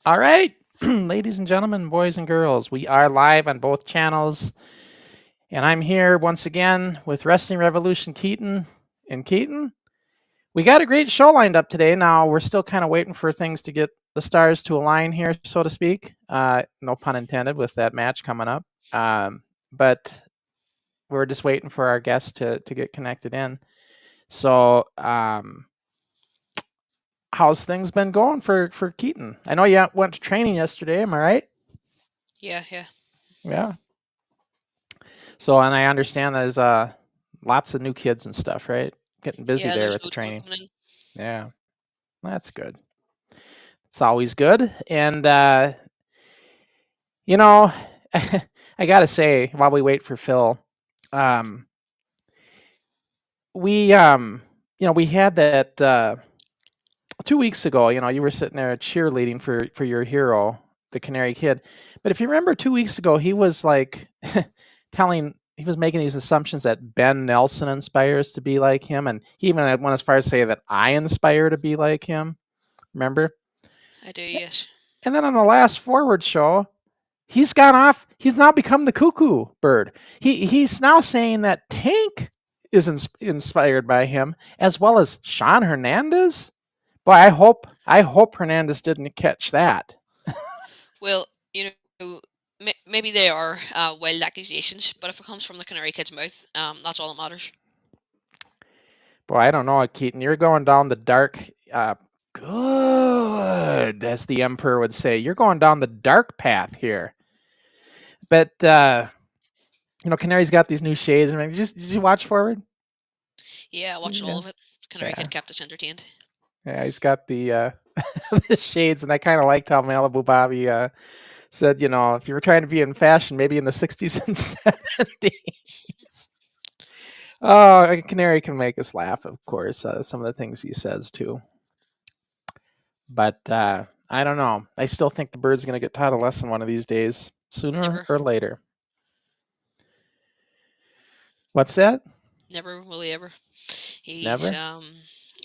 All right, ladies and gentlemen, boys and girls, we are live on both channels, and I'm here once again with Wrestling Revolution Keaton. And Keaton, we got a great show lined up today. Now, we're still kind of waiting for things to get the stars to align here, so to speak. No pun intended with that match coming up. But we're just waiting for our guests to get connected in. So, how's things been going for Keaton? I know you went to training yesterday. Am I right? Yeah. Yeah. So, and I understand there's lots of new kids and stuff, right? Getting busy Yeah, there there's at the loads more training. coming in. Yeah, that's good. It's always good. And you know, I gotta say, while we wait for Phil, um, we had that 2 weeks ago. You were sitting there cheerleading for your hero, the Canary Kid. But if you remember, 2 weeks ago, he was like he was making these assumptions that Ben Nelson inspires to be like him, and he even went as far as say that I inspire to be like him. Remember? I do, yes. And then on the last Forward show, he's gone off. He's now become the cuckoo bird. He's now saying that Tank is inspired by him, as well as Sean Hernandez. Boy, I hope Hernandez didn't catch that. Well, maybe they are wild accusations, but if it comes from the Canary Kid's mouth, that's all that matters. Boy, I don't know, Keaton. You're going down the dark. Good, as the Emperor would say. You're going down the dark path here. But Canary's got these new shades. I mean, did you watch Forward? Yeah, I watched all Yeah. of it. Canary Yeah. Kid kept us entertained. Yeah, he's got the the shades, and I kind of liked how Malibu Bobby said, if you were trying to be in fashion, maybe in the 60s and 70s. Oh, a Canary can make us laugh, of course. Some of the things he says too. But I don't know. I still think the bird's going to get taught a lesson one of these days, sooner Never, or later. What's that? never will he ever. He's Never?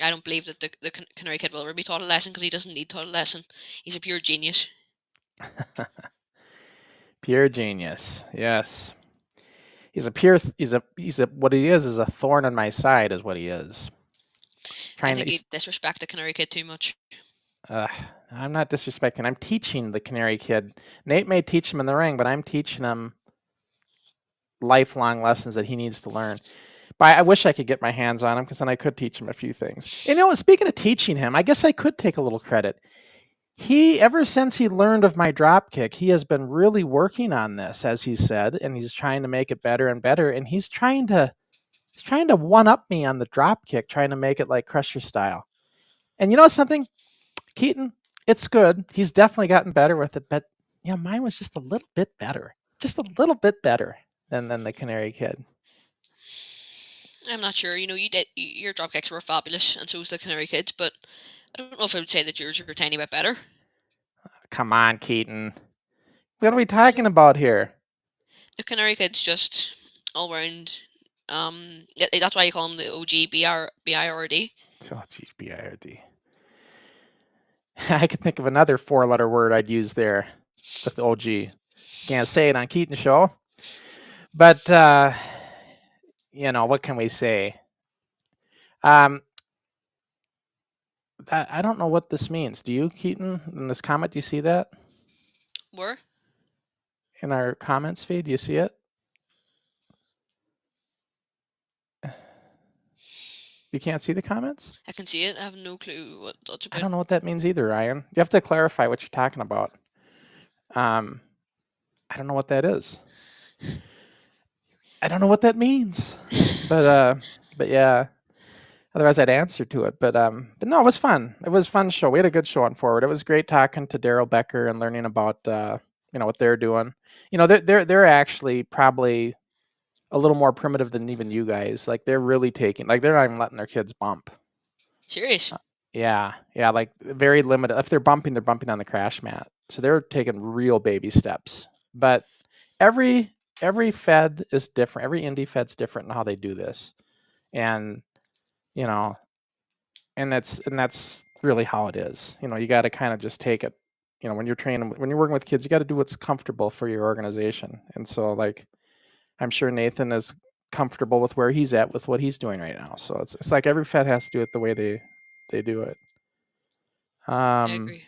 I don't believe that the Canary Kid will ever be taught a lesson because he doesn't need taught a lesson. He's a pure genius. Pure genius. Yes. He's a pure. He's a. What he is a thorn in my side. Is what he is. I Trying think to. he disrespects the Canary Kid too much. Uh, I'm not disrespecting. I'm teaching the Canary Kid. Nate may teach him in the ring, but I'm teaching him lifelong lessons that he needs to learn. But I wish I could get my hands on him because then I could teach him a few things. And speaking of teaching him, I guess I could take a little credit. Ever since he learned of my drop kick, he has been really working on this, as he said, and he's trying to make it better and better. And he's trying to one up me on the drop kick, trying to make it like Crusher style. And you know something, Keaton? It's good. He's definitely gotten better with it, but mine was just a little bit better. Just a little bit better than the Canary Kid. I'm not sure. Your drop kicks were fabulous, and so was the Canary Kid's, but I don't know if I would say that yours are a tiny bit better. Come on, Keaton. What are we Well, talking about here? the Canary Kid's just all round. That's why you call him the OG BIRD. Oh, geez, BIRD. I could think of another four-letter word I'd use there with OG. Can't say it on Keaton Show. But, what can we say? I don't know what this means. Do you, Keaton, in this comment, do you see that? Were? In our comments feed, do you see it? You can't see the comments? I can see it. I have no clue what that's I about. don't know what that means either, Ryan. You have to clarify what you're talking about. I don't know what that is. I don't know what that means. But yeah. Otherwise, I'd answer to it. But no, it was fun. It was a fun show. We had a good show on Forward. It was great talking to Daryl Becker and learning about what they're doing. They're actually probably a little more primitive than even you guys. Like they're really taking, like they're not even letting their kids bump. Serious? Yeah, like very limited. If they're bumping on the crash mat. So they're taking real baby steps. But every fed is different. Every indie fed's different in how they do this. And you know, and that's really how it is. You got to kind of just take it, when you're training, when you're working with kids, you got to do what's comfortable for your organization. And so, like, I'm sure Nathan is comfortable with where he's at with what he's doing right now. So it's like every Fed has to do it the way they do it. I agree.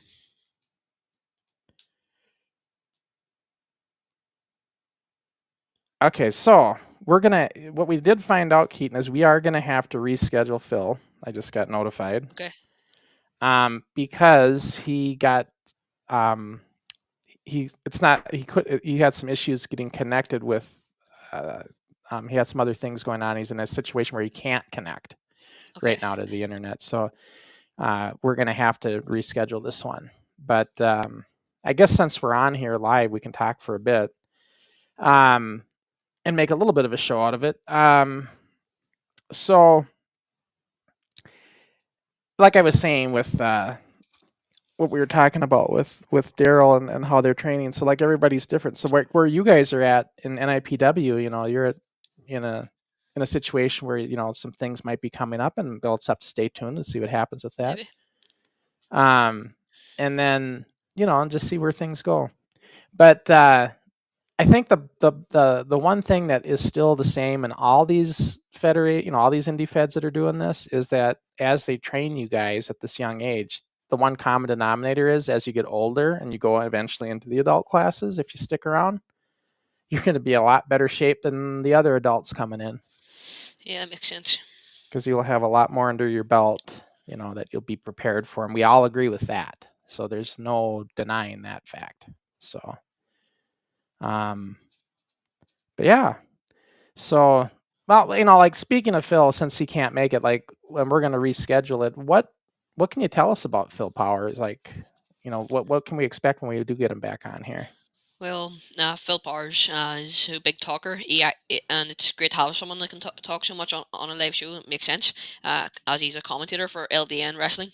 Okay, so what we did find out, Keaton, is we are gonna have to reschedule Phil. I just got notified. Okay. Because he got he had some issues getting connected with he had some other things going on. He's in a situation where he can't connect Okay. right now to the internet. So we're gonna have to reschedule this one. But I guess since we're on here live, we can talk for a bit. And make a little bit of a show out of it. So, like I was saying with what we were talking about with Daryl and how they're training. So, like, everybody's different. So, where you guys are at in NIPW, you're in a situation where some things might be coming up, and they'll just have to stay tuned and see what happens with that. Maybe. And then and just see where things go. But I think the one thing that is still the same in all these all these indie feds that are doing this is that as they train you guys at this young age, the one common denominator is as you get older and you go eventually into the adult classes, if you stick around, you're going to be a lot better shape than the other adults coming in. Yeah, that makes sense. Because you'll have a lot more under your belt, that you'll be prepared for. And we all agree with that. So there's no denying that fact. So, but yeah, so, well, like, speaking of Phil, since he can't make it, like, when we're going to reschedule it, what can you tell us about Phil Powers? Like, what can we expect when we do get him back on here? Well, Phil Powers is a big talker. And it's great to have someone that can talk so much on a live show. It makes sense, as he's a commentator for LDN Wrestling.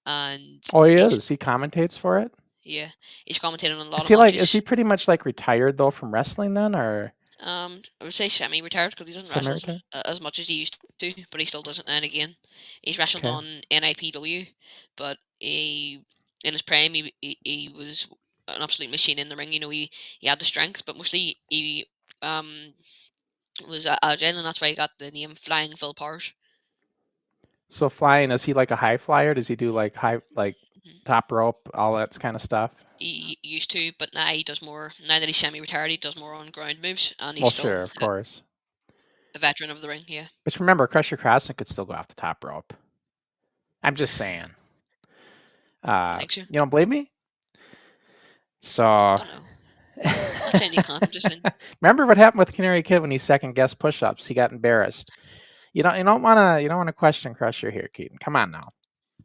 And Oh, he is. He commentates for it. Yeah, he's commentating on a lot Is of he matches. is he pretty much like retired though from wrestling then, or? I would say semi-retired because he doesn't wrestle as much as he used to, but he still does it now and again. He's wrestled on NIPW, but in his prime he was an absolute machine in the ring. He had the strength, but mostly he was agile, and that's why he got the name Flying Phil Powers. So flying, is he like a high flyer? Does he do like top rope, all that kind of stuff? He used to, but now he does more. Now that he's semi-retired, he does more on ground moves, and he's Well, still sure, of course, a veteran of the ring. Yeah. But remember, Crusher Crossen could still go off the top rope. I'm just saying. I think so. You don't believe me? So. I don't know. I'm not saying you can't. I'm just saying. Remember what happened with Canary Kid when he second guessed push-ups? He got embarrassed. You don't want to question Crusher here, Keaton. Come on now.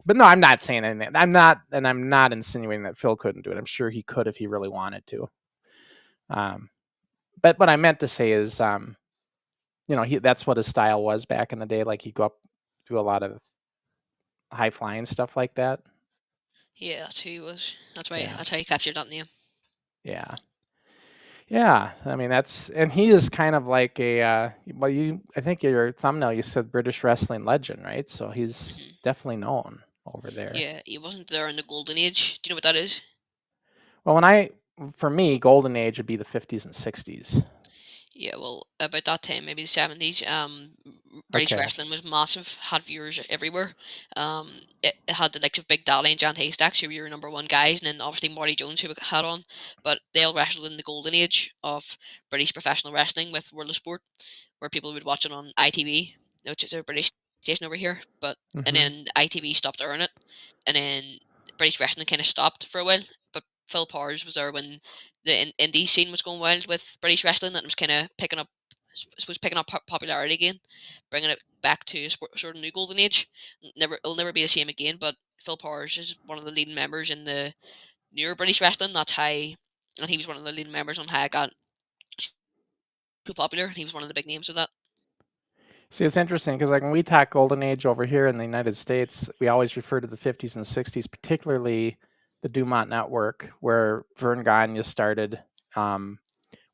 But no, I'm not saying anything. I'm not insinuating that Phil couldn't do it. I'm sure he could if he really wanted to. But what I meant to say is, that's what his style was back in the day. Like, he'd go up, do a lot of high flying stuff like that. Yeah, that's who he was. That's why. Yeah. That's how he captured that name. Yeah. Yeah, I mean, and he is kind of like I think your thumbnail, you said British wrestling legend, right? So he's definitely known over there. Yeah, he wasn't there in the golden age. Do you know what that is? Well, for me, golden age would be the 50s and 60s. Yeah, well, about that time, maybe the 70s, British wrestling was massive, had viewers everywhere. It had the likes of Big Daddy and Jan Haystacks, who were your number one guys, and then obviously Marty Jones, who we had on. But they all wrestled in the golden age of British professional wrestling with World of Sport, where people would watch it on ITV, which is a British station over here. And then ITV stopped airing it, and then British wrestling kind of stopped for a while. But Phil Powers was there when the indie scene was going wild with British wrestling, and was kind of picking up popularity again, bringing it back to a sort of new golden age. It'll never be the same again. But Phil Powers is one of the leading members in the newer British wrestling. That's how, and he was one of the leading members on how it got too popular. And he was one of the big names of that. See, it's interesting because, like, when we talk golden age over here in the United States, we always refer to the 50s and 60s, particularly the Dumont Network, where Vern Gagne started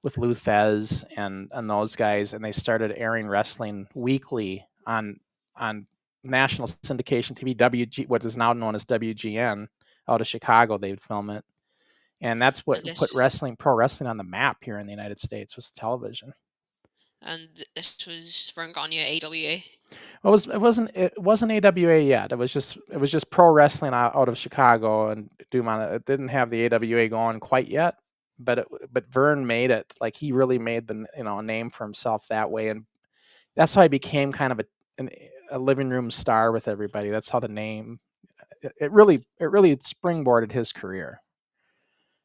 with Lou Thez and those guys, and they started airing wrestling weekly on national syndication TV, what is now known as WGN, out of Chicago. They would film it, And that's what And put this pro wrestling on the map here in the United States, was television. this was Vern Gagne, AWA. It wasn't AWA yet. It was just pro wrestling out of Chicago, and Dumont. It didn't have the AWA going quite yet, but Vern made it. Like, he really made the a name for himself that way, and that's how he became kind of a living room star with everybody. That's how the name it really springboarded his career.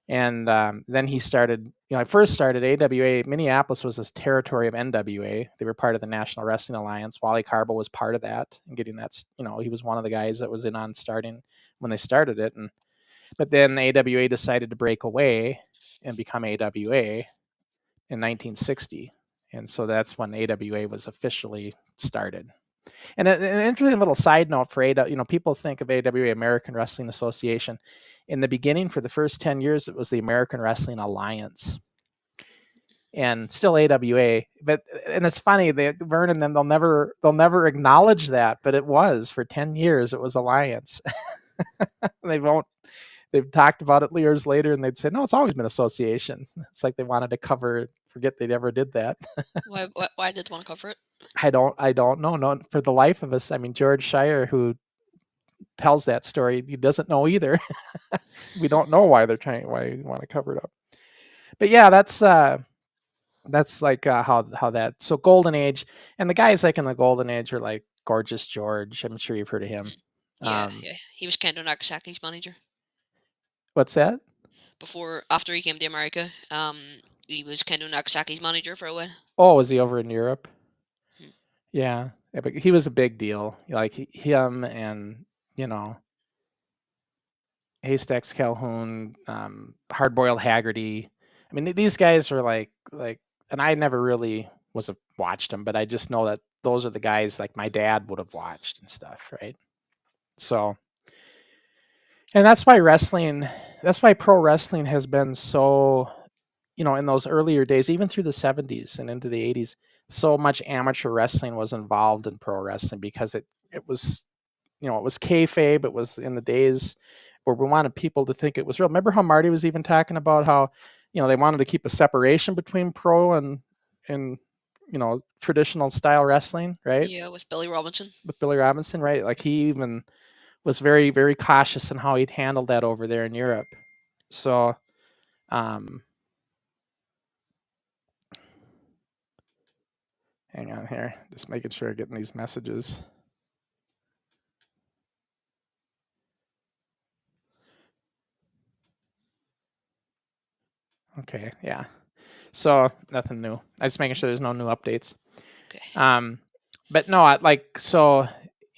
And then he started, I first started AWA. Minneapolis was this territory of NWA. They were part of the National Wrestling Alliance. Wally Carbo was part of that, and getting that, he was one of the guys that was in on starting when they started it. But then AWA decided to break away and become AWA in 1960. And so that's when AWA was officially started. And an interesting little side note for AWA, people think of AWA, American Wrestling Association. In the beginning, for the first 10 years, it was the American Wrestling Alliance, and still AWA. And it's funny, Vern and them, they'll never acknowledge that, but it was for 10 years. It was Alliance. They've talked about it years later, and they'd say, no, it's always been association. It's like they wanted to forget they ever did that. Why did they want to cover it? I don't know. No, for the life of us. I mean, George Shire, who tells that story, he doesn't know either. We don't know why you want to cover it up. But yeah, that's like how that. So Golden Age, and the guys like in the Golden Age are like Gorgeous George. I'm sure you've heard of him. Yeah. He was Kendo Nagasaki's manager. What's that? After he came to America, he was Kendo Nagasaki's manager for a while. Oh, was he over in Europe? Yeah, but he was a big deal. Like him and Haystacks Calhoun, Hard Boiled Haggerty. I mean, these guys were like, and I never really watched them, but I just know that those are the guys like my dad would have watched and stuff, right? So, and that's why pro wrestling has been so, in those earlier days, even through the 70s and into the 80s, so much amateur wrestling was involved in pro wrestling, because it was, it was kayfabe. It was in the days where we wanted people to think it was real. Remember how Marty was even talking about how, they wanted to keep a separation between pro and traditional style wrestling, right? Yeah, with Billy Robinson. With Billy Robinson, right? Like, he even was very, very cautious in how he'd handled that over there in Europe. So, hang on here, just making sure I'm getting these messages. Okay, yeah. So nothing new. I'm just making sure there's no new updates. Okay. But no,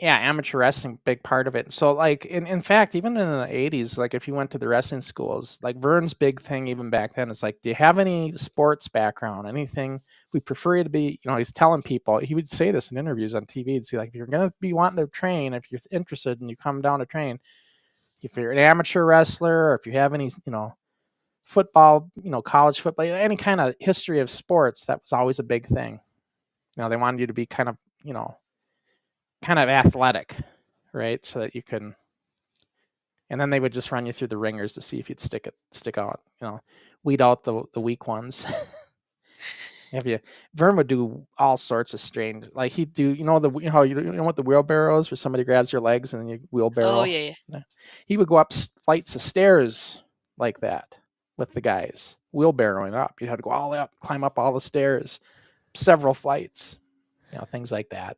yeah, amateur wrestling, big part of it. So like in fact, even in the 80s, like if you went to the wrestling schools, like Vern's big thing even back then is like, do you have any sports background? Anything? We prefer you to be, he's telling people, he would say this in interviews on TV. He'd say, like, if you're gonna be wanting to train, if you're interested and you come down to train, if you're an amateur wrestler, or if you have any, football, college football, any kind of history of sports, that was always a big thing. They wanted you to be kind of athletic, right? So that you can, and then they would just run you through the ringers to see if you'd stick out, weed out the weak ones. Vern would do all sorts of strange, like he'd do, what the wheelbarrows, where somebody grabs your legs and then you wheelbarrow. Oh yeah. He would go up flights of stairs like that with the guys, wheelbarrowing up. You had to go all the way up, climb up all the stairs, several flights, things like that.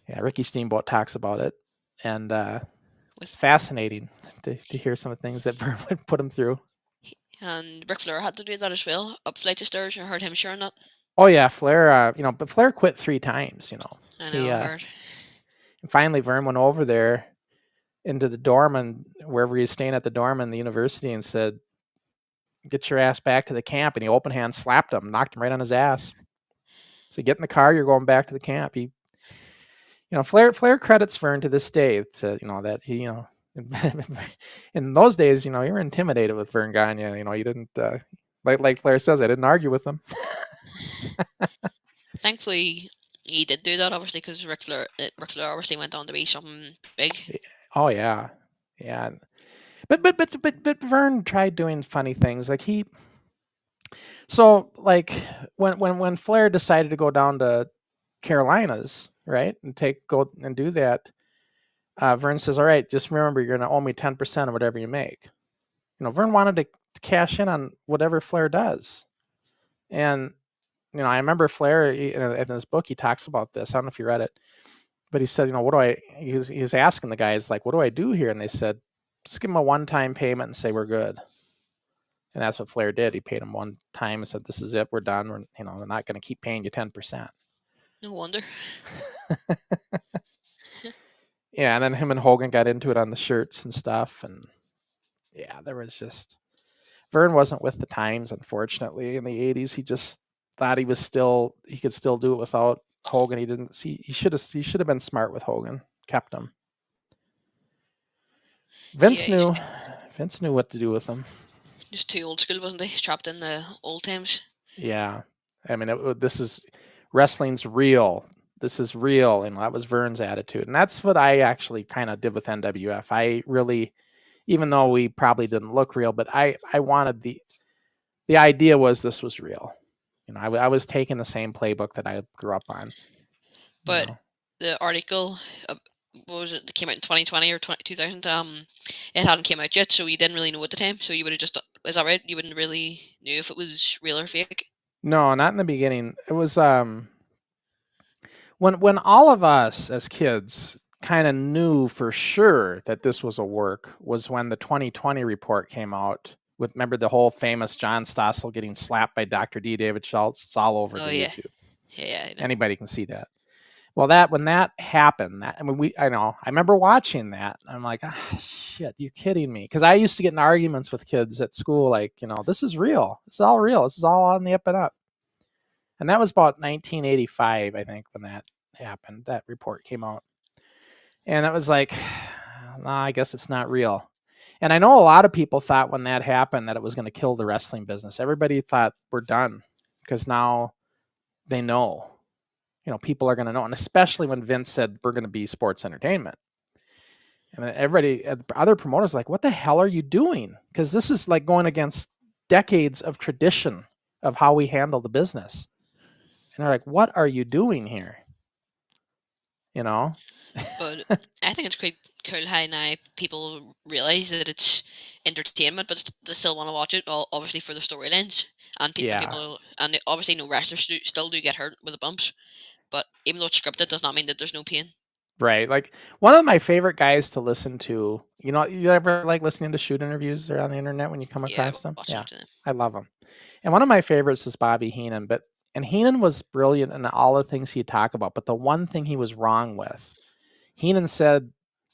Yeah, Ricky Steamboat talks about it, and it's fascinating to hear some of the things that Vern would put him through. And Ric Flair had to do that as well, up flight of stairs. I heard him sharing that. Oh yeah, Flair. But Flair quit 3 times. I know. I heard. And finally, Vern went over there into the dorm, and wherever he was staying at the dorm in the university, and said, "Get your ass back to the camp." And he open hand slapped him, knocked him right on his ass. So get in the car. You're going back to the camp. Flair credits Vern to this day to that he in those days, you were intimidated with Vern Gagne. You didn't like Flair says, I didn't argue with him. Thankfully, he did do that, obviously, because Ric Flair obviously went on to be something big. Oh yeah. But Vern tried doing funny things. Like so like when Flair decided to go down to Carolinas, right, and go and do that, Vern says, "All right, just remember you're going to owe me 10% of whatever you make." Vern wanted to cash in on whatever Flair does, and I remember Flair in his book he talks about this. I don't know if you read it, but he said, what do I? He's asking the guys like, "What do I do here?" And they said, "Just give him a one-time payment and say we're good." And that's what Flair did. He paid him one time and said, "This is it. We're done. We're not going to keep paying you 10%." No wonder. Yeah, and then him and Hogan got into it on the shirts and stuff, and yeah, there was just Vern wasn't with the times, unfortunately. In the '80s, he just thought he could still do it without Hogan. He didn't see he should have been smart with Hogan, kept him. Vince Yeah, knew what to do with him. just too old school, wasn't he? Trapped in the old times. Yeah, I mean, this is wrestling's real. This is real, and that was Vern's attitude, and that's what I actually kind of did with NWF. I really, even though we probably didn't look real, but I wanted the idea was this was real. I was taking the same playbook that I grew up on. But the article, what was it? That came out in 2020 or 2000. It hadn't came out yet, so you didn't really know at the time. So you would have just, is that right? You wouldn't really knew if it was real or fake. No, not in the beginning. It was when all of us as kids kind of knew for sure that this was a work was when the 2020 report came out. Remember the whole famous John Stossel getting slapped by Dr. D. David Schultz? It's all over YouTube. Yeah. Anybody can see that. Well, when that happened, I remember watching that. I'm like, shit, you're kidding me. Because I used to get in arguments with kids at school, like, this is real. It's all real. This is all on the up and up. And that was about 1985, I think, when that happened. That report came out. And it was like, nah, I guess it's not real. And I know a lot of people thought when that happened that it was going to kill the wrestling business. Everybody thought we're done because now they know. People are going to know. And especially when Vince said we're going to be sports entertainment. And everybody, other promoters, like, what the hell are you doing? Because this is like going against decades of tradition of how we handle the business. And they're like, what are you doing here? But I think it's quite cool how now people realize that it's entertainment, but they still want to watch it, obviously for the storylines. And people, and obviously no wrestlers still do get hurt with the bumps. But even though it's scripted, does not mean that there's no pain. Right. Like one of my favorite guys to listen to, you ever like listening to shoot interviews or on the internet when you come across them? Yeah, I love them. And one of my favorites was Bobby Heenan, and Heenan was brilliant in all the things he'd talk about. But the one thing he was wrong with, Heenan said,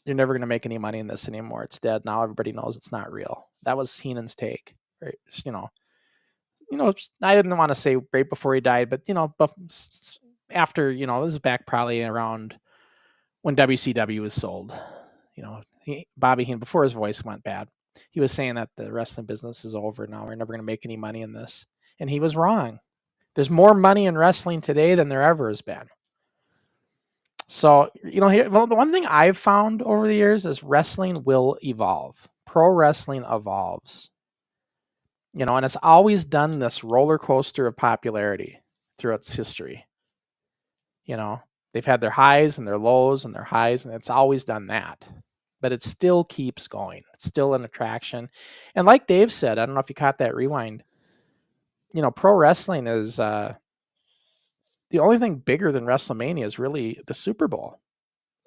"You're never going to make any money in this anymore. It's dead. Now everybody knows it's not real." That was Heenan's take. Right. I didn't want to say right before he died, but after, this is back probably around when WCW was sold. Bobby Heenan, before his voice went bad, he was saying that the wrestling business is over now. We're never going to make any money in this. And he was wrong. There's more money in wrestling today than there ever has been. So, the one thing I've found over the years is wrestling will evolve. Pro wrestling evolves. And it's always done this roller coaster of popularity throughout its history. They've had their highs and their lows and their highs, and it's always done that. But it still keeps going. It's still an attraction. And like Dave said, I don't know if you caught that rewind, pro wrestling is the only thing bigger than WrestleMania is really the Super Bowl.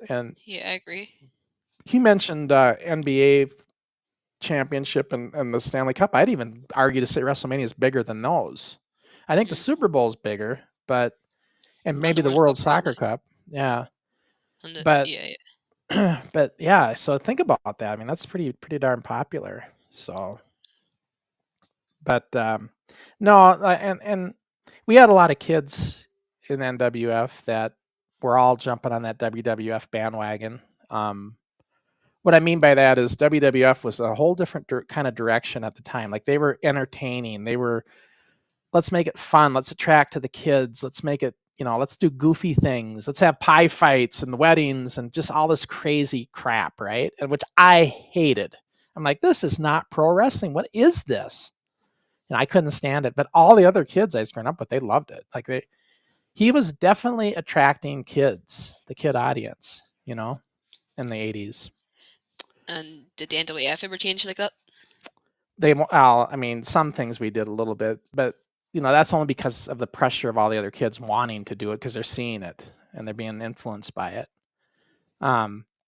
And yeah, I agree. He mentioned NBA championship and the Stanley Cup. I'd even argue to say WrestleMania is bigger than those. I think the Super Bowl is bigger, and maybe the World Soccer Cup. Yeah. But yeah, so think about that. I mean, that's pretty darn popular. So, but no, and we had a lot of kids in NWF that were all jumping on that WWF bandwagon. What I mean by that is WWF was a whole different kind of direction at the time. Like they were entertaining. They were, let's make it fun. Let's attract to the kids. Let's make it, let's do goofy things. Let's have pie fights and weddings and just all this crazy crap, right? And which I hated. I'm like, this is not pro wrestling. What is this? And I couldn't stand it. But all the other kids I was growing up with, they loved it. Like he was definitely attracting kids, the kid audience, in the 80s. And did the NWF ever change like that? I mean, some things we did a little bit, but that's only because of the pressure of all the other kids wanting to do it because they're seeing it and they're being influenced by it.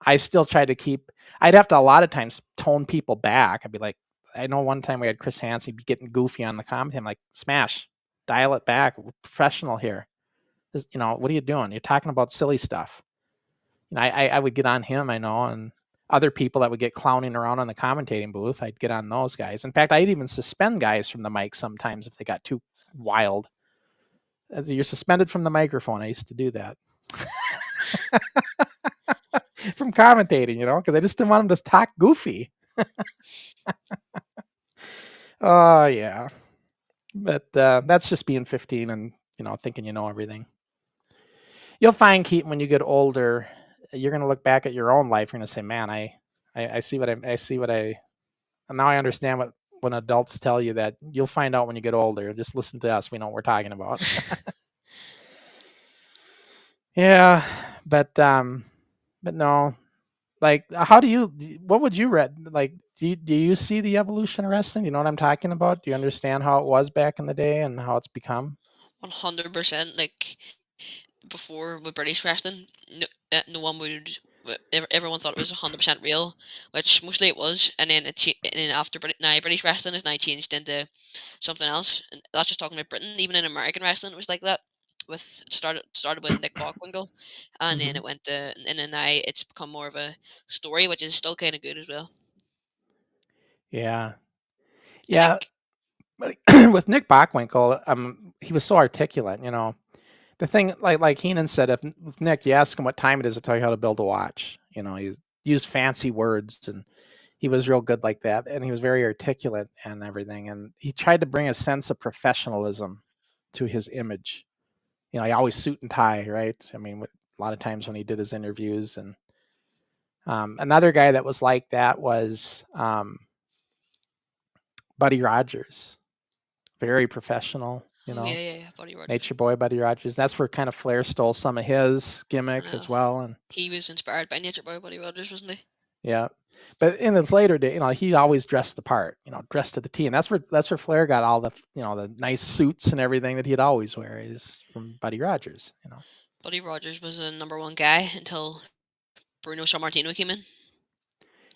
I still try to I'd have to a lot of times tone people back. I'd be like, I know one time we had Chris Hansen be getting goofy on the commentary. I'm like, Smash, dial it back. We're professional here. What are you doing? You're talking about silly stuff. I would get on him, I know, and other people that would get clowning around on the commentating booth, I'd get on those guys. In fact, I'd even suspend guys from the mic sometimes if they got too wild. You're suspended from the microphone. I used to do that. From commentating, because I just didn't want them to talk goofy. Oh, yeah. But that's just being 15 and, thinking you know everything. You'll find, Keaton, when you get older, you're going to look back at your own life. You're going to say, man, I see and now I understand when adults tell you that. You'll find out when you get older. Just listen to us. We know what we're talking about. Yeah, but no, like, what would you read? Like, do you see the evolution of wrestling? You know what I'm talking about? Do you understand how it was back in the day and how it's become? 100%. Like, before with British wrestling, no one would. Everyone thought it was 100% real, which mostly it was. And then after British wrestling is now changed into something else. And that's just talking about Britain. Even in American wrestling, it was like that. Started with Nick Bockwinkel, and then it went to, and then now it's become more of a story, which is still kind of good as well. Yeah, I yeah. think With Nick Bockwinkel, he was so articulate. The thing, like Heenan said, if with Nick, you ask him what time it is, to tell you how to build a watch. He used fancy words, and he was real good like that. And he was very articulate and everything. And he tried to bring a sense of professionalism to his image. He always suit and tie, right? I mean, a lot of times when he did his interviews. And another guy that was like that was Buddy Rogers. Very professional. yeah, Buddy Rogers. Nature Boy Buddy Rogers. That's where kind of Flair stole some of his gimmick as well. And he was inspired by Nature Boy Buddy Rogers, wasn't he? Yeah, but in his later day, he always dressed the part. Dressed to the T, and that's where Flair got all the the nice suits and everything that he'd always wear is from Buddy Rogers. Buddy Rogers was the #1 guy until Bruno Sammartino came in.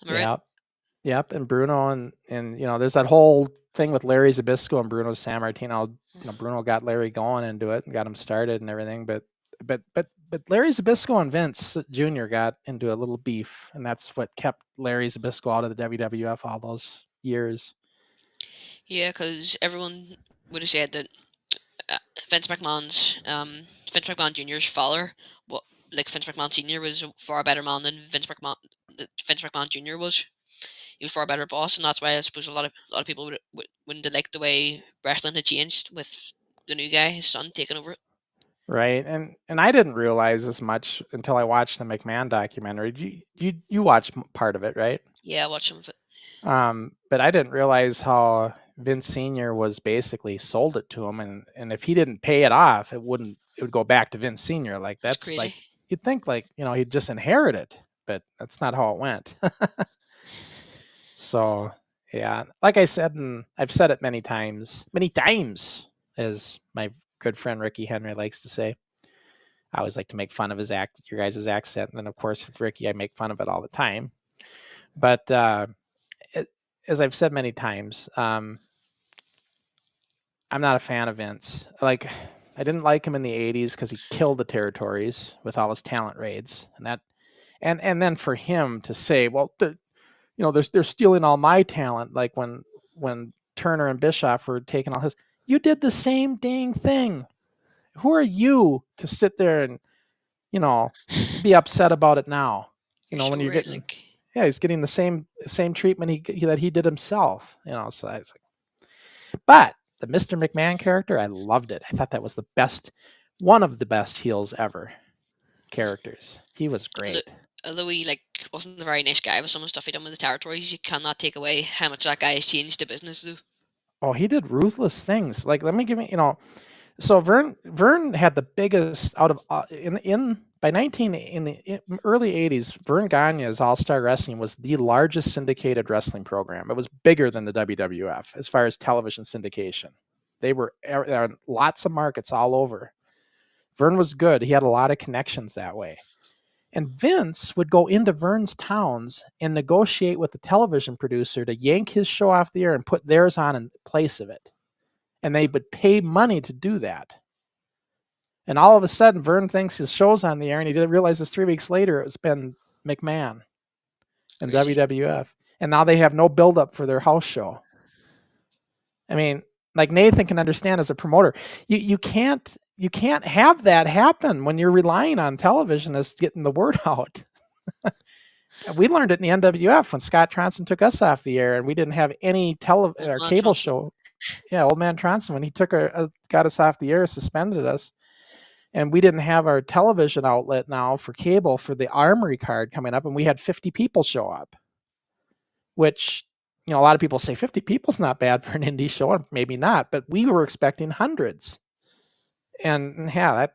Am I right? Yep, and Bruno and there's that whole thing with Larry Zbyszko and Bruno Sammartino. Bruno got Larry going into it and got him started and everything, but Larry Zbyszko and Vince Jr. got into a little beef, and that's what kept Larry Zbyszko out of the WWF all those years. Yeah, because everyone would have said that Vince McMahon Jr.'s father, Vince McMahon Sr. was a far better man than Vince McMahon Jr. was. He was far better boss, and that's why I suppose a lot of people wouldn't have liked the way wrestling had changed with the new guy, his son, taking over it. Right, and I didn't realize as much until I watched the McMahon documentary. You watched part of it, right? Yeah, I watched some of it. But I didn't realize how Vince Sr. was basically sold it to him, and if he didn't pay it off, it would go back to Vince Sr. Like that's crazy. like you'd think he'd just inherit it, but that's not how it went. So yeah, like I said, and I've said it many times, as my good friend Ricky Henry likes to say. I always like to make fun of your guys' accent, and then of course with Ricky, I make fun of it all the time. But as I've said many times, I'm not a fan of Vince. Like, I didn't like him in the '80s because he killed the territories with all his talent raids, and then for him to say, well, they're stealing all my talent, like when Turner and Bischoff were taking all his. You did the same dang thing. Who are you to sit there and be upset about it now? When you're getting, he's getting the same treatment that he did himself. So I was like, but the Mr. McMahon character, I loved it. I thought that was one of the best heels ever characters. He was great. although he like wasn't a very nice guy with some of the stuff he done with the territories, you cannot take away how much that guy has changed the business though. Oh, he did ruthless things. Like, let me give you, so Vern had the biggest out of in by 19 in the early 80s. Vern Gagne's All Star Wrestling was the largest syndicated wrestling program. It was bigger than the WWF as far as television syndication. They were there are lots of markets all over. Vern was good. He had a lot of connections that way. And Vince would go into Vern's towns and negotiate with the television producer to yank his show off the air and put theirs on in place of it. And they would pay money to do that. And all of a sudden, Vern thinks his show's on the air, and he didn't realize it's 3 weeks later it's been McMahon and Crazy. WWF. And now they have no buildup for their house show. I mean, like Nathan can understand as a promoter, you can't have that happen when you're relying on television as getting the word out. We learned it in the NWF when Scott Tronson took us off the air, and we didn't have any or cable Tronson. show. Yeah, Old Man Tronson, when he got us off the air, suspended us, and we didn't have our television outlet now for cable for the Armory card coming up, and we had 50 people show up, which, a lot of people say 50 people's not bad for an indie show, and maybe not, but we were expecting hundreds. And yeah,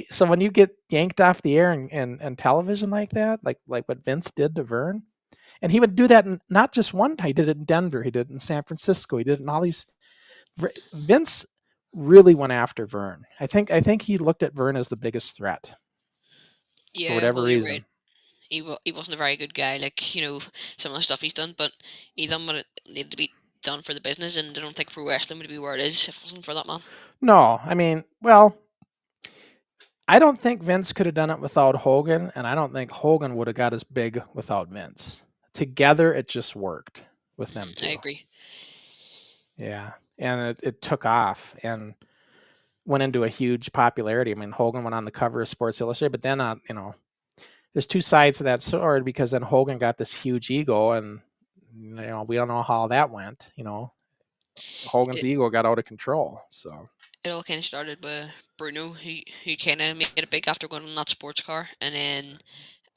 so when you get yanked off the air and television like that, like what Vince did to Vern, and he would do that not just one time. He did it in Denver, he did it in San Francisco, he did it in all these. Vince really went after Vern. I think he looked at Vern as the biggest threat. Yeah, for whatever well, you're right. reason. He wasn't a very good guy. Like some of the stuff he's done, but he done what it needed to be done for the business, and I don't think pro wrestling would be where it is if it wasn't for that man. No, I mean, well, I don't think Vince could have done it without Hogan, and I don't think Hogan would have got as big without Vince. Together, it just worked with them two. I agree. Yeah, and it took off and went into a huge popularity. I mean, Hogan went on the cover of Sports Illustrated, but then, there's two sides to that sword, because then Hogan got this huge ego, and we don't know how that went. Hogan's It, ego got out of control. So it all kind of started with Bruno, who kind of made it big after going on that sports car, and then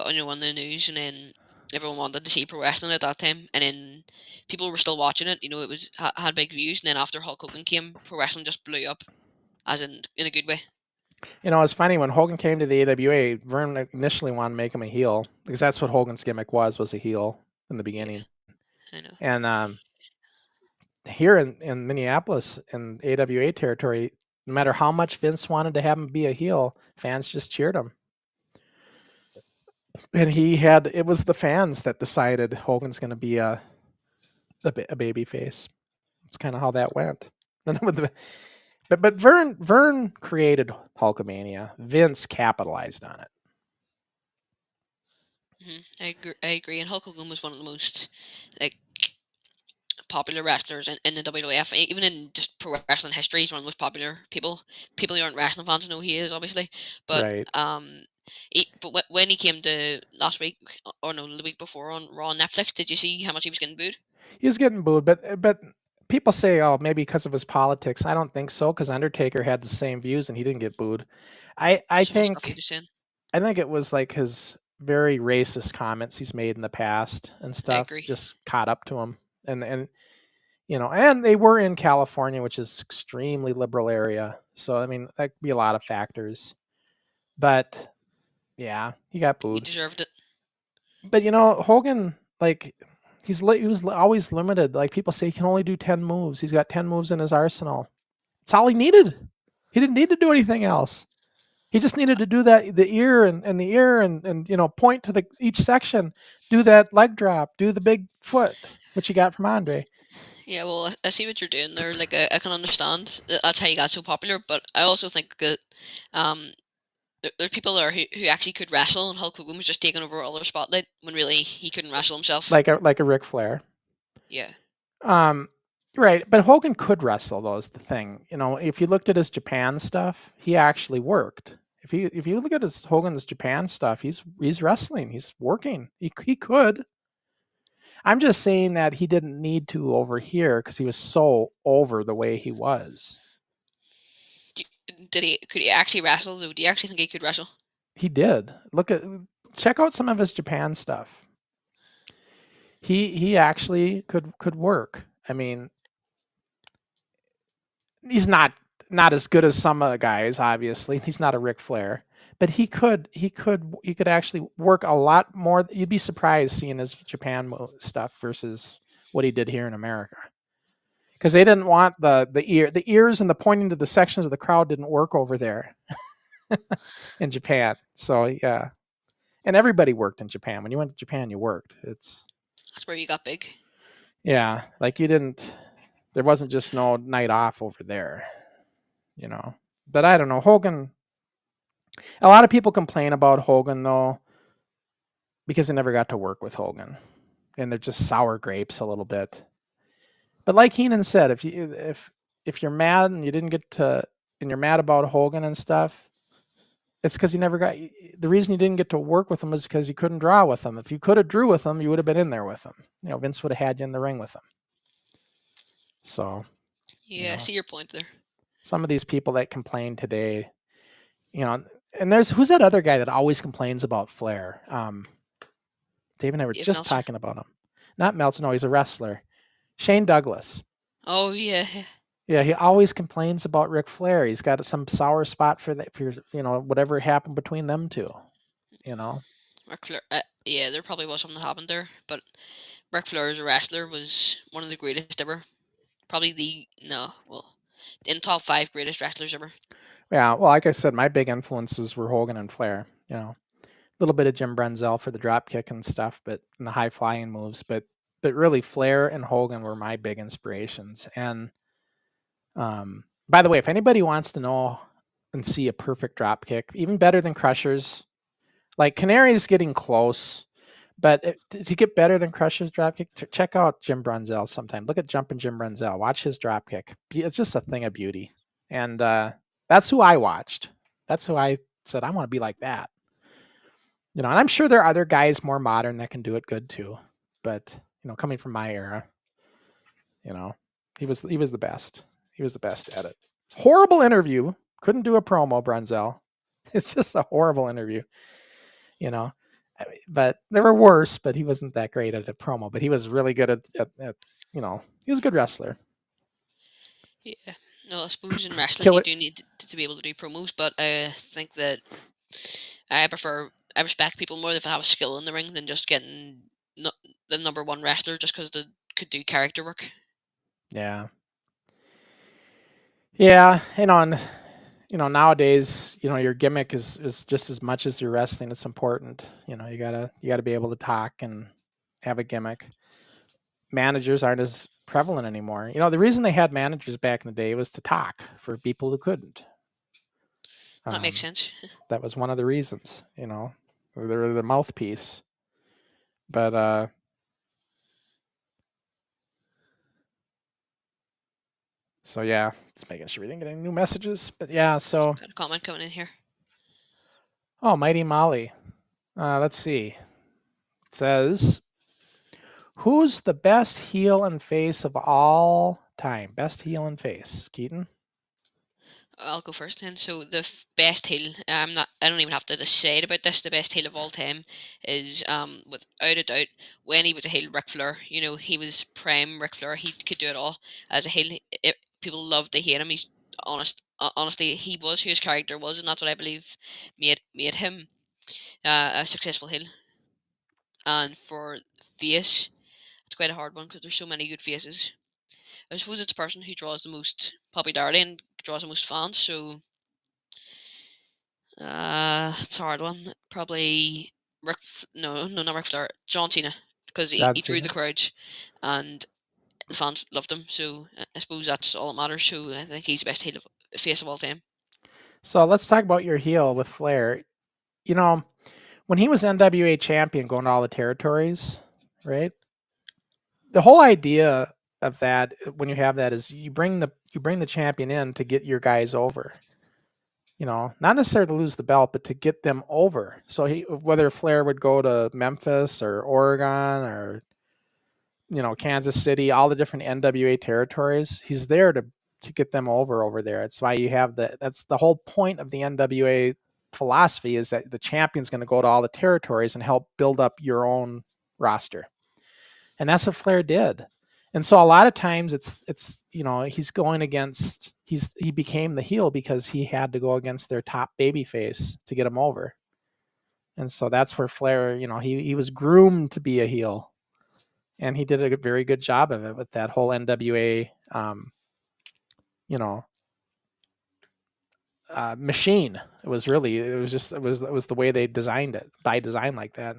on the news, and then everyone wanted to see pro wrestling at that time, and then people were still watching it. It was had big views, and then after Hulk Hogan came, pro wrestling just blew up, as in a good way. it's funny, when Hogan came to the AWA, Vern initially wanted to make him a heel, because that's what Hogan's gimmick was a heel in the beginning. Yeah, I know. And here in Minneapolis, in AWA territory, no matter how much Vince wanted to have him be a heel, fans just cheered him. And it was the fans that decided Hogan's going to be a baby face. It's kind of how that went. But Vern created Hulkamania. Vince capitalized on it. I agree. And Hulk Hogan was one of the most like popular wrestlers in the WWF, even in just pro wrestling history. He's one of the most popular people. People who aren't wrestling fans know who he is, obviously. But Right. when he came to last week, or no, the week before on Raw on Netflix, did you see how much he was getting booed? He was getting booed, but people say, oh, maybe because of his politics. I don't think so, because Undertaker had the same views and he didn't get booed. I Some of the stuff he think was saying. I think it was like his very racist comments he's made in the past and I stuff agree. just caught up to him. And and they were in California, which is extremely liberal area. So I mean, that could be a lot of factors. But yeah, he got He booed. deserved it. But Hogan, like, he was always limited. Like, people say he can only do 10 moves. He's got 10 moves in his arsenal. That's all he needed. He didn't need to do anything else. He just needed to do that, the ear and the ear, and point to each section, do that leg drop, do the big foot, which he got from Andre. Yeah, well, I see what you're doing there. Like, I can understand that's how you got so popular, but I also think that there's people there who actually could wrestle, and Hulk Hogan was just taking over all their spotlight when really he couldn't wrestle himself. Like a Ric Flair. Yeah. Right, but Hogan could wrestle, though, is the thing. If you looked at his Japan stuff, he actually worked. If you look at Hogan's Japan stuff, he's wrestling, he's working. He could. I'm just saying that he didn't need to over here because he was so over the way he was. Could he actually wrestle? Do you actually think he could wrestle? He did. Look at check out some of his Japan stuff. He actually could work. I mean, he's not as good as some of the guys. Obviously, he's not a Ric Flair, but he could actually work a lot more. You'd be surprised seeing his Japan stuff versus what he did here in America. Because they didn't want the ears and the pointing to the sections of the crowd didn't work over there in Japan. So yeah, and everybody worked in Japan. When you went to Japan, you worked. That's where you got big. Yeah, like you didn't. There wasn't just no night off over there, you know. But I don't know, Hogan. A lot of people complain about Hogan though, because they never got to work with Hogan, and they're just sour grapes a little bit. But like Heenan said, if you're mad and you didn't get to, and you're mad about Hogan and stuff, it's because you never got. The reason you didn't get to work with him was because you couldn't draw with him. If you could have drew with him, you would have been in there with him. You know, Vince would have had you in the ring with him. So, yeah, I see your point there. Some of these people that complain today, you know, and who's that other guy that always complains about Flair? Dave and I were just Meltzer. talking about him. Not Meltzer, no, he's a wrestler. Shane Douglas. Oh yeah. Yeah, he always complains about Ric Flair. He's got some sour spot for that, for whatever happened between them two. You know, Ric Flair. Yeah, there probably was something that happened there, but Ric Flair as a wrestler was one of the greatest ever. Probably in top 5 greatest wrestlers ever. Yeah, well, like I said, my big influences were Hogan and Flair. You know, a little bit of Jim Brunzell for the drop kick and stuff, and the high flying moves, but really Flair and Hogan were my big inspirations. And by the way, if anybody wants to know and see a perfect drop kick, even better than Crusher's, like Canary's getting close, but to get better than Crusher's drop kick, check out Jim Brunzell sometime. Look at Jumpin' Jim Brunzell. Watch his drop kick. It's just a thing of beauty. And that's who I watched. That's who I said, I want to be like that. You know, and I'm sure there are other guys more modern that can do it good too. But, coming from my era, he was the best. He was the best at it. Horrible interview. Couldn't do a promo, Brunzell. It's just a horrible interview. But there were worse, but he wasn't that great at a promo. But he was really good at he was a good wrestler. Yeah. No, I suppose in wrestling you do need to be able to do promos, but I think that I respect people more if they have a skill in the ring than just getting the number one wrestler just because they could do character work. Yeah. Yeah, nowadays, your gimmick is just as much as your wrestling. It's important. You gotta be able to talk and have a gimmick. Managers aren't as prevalent anymore. The reason they had managers back in the day was to talk for people who couldn't. That makes sense. That was one of the reasons. They're the mouthpiece. But so yeah, just making sure we didn't get any new messages. But yeah, so got a comment coming in here. Oh, Mighty Molly. Let's see. It says, who's the best heel and face of all time? Best heel and face, Keaton? I'll go first then. So the best heel, I don't even have to decide about this. The best heel of all time is, without a doubt, when he was a heel, Ric Flair. He was prime Ric Flair. He could do it all as a heel. People loved to hate him. He's honest. Honestly, he was who his character was, and that's what I believe made him a successful heel. And for face, it's quite a hard one because there's so many good faces. I suppose it's a person who draws the most popularity and draws the most fans. So it's a hard one. Probably not Ric Flair, John Cena, because he drew the crowds and the fans loved him. So I suppose that's all that matters. So I think he's the best face of all time. So let's talk about your heel with Flair. When he was NWA champion, going to all the territories, right? The whole idea of that, when you have that, is you bring the champion in to get your guys over. Not necessarily to lose the belt, but to get them over. So whether Flair would go to Memphis or Oregon or Kansas City, all the different NWA territories, he's there to get them over there. That's why you have that's the whole point of the NWA philosophy is that the champion's going to go to all the territories and help build up your own roster. And that's what Flair did. And so a lot of times it's he's going against he became the heel because he had to go against their top babyface to get him over. And so that's where Flair, he was groomed to be a heel. And he did a very good job of it with that whole NWA machine. It was the way they designed it, by design like that.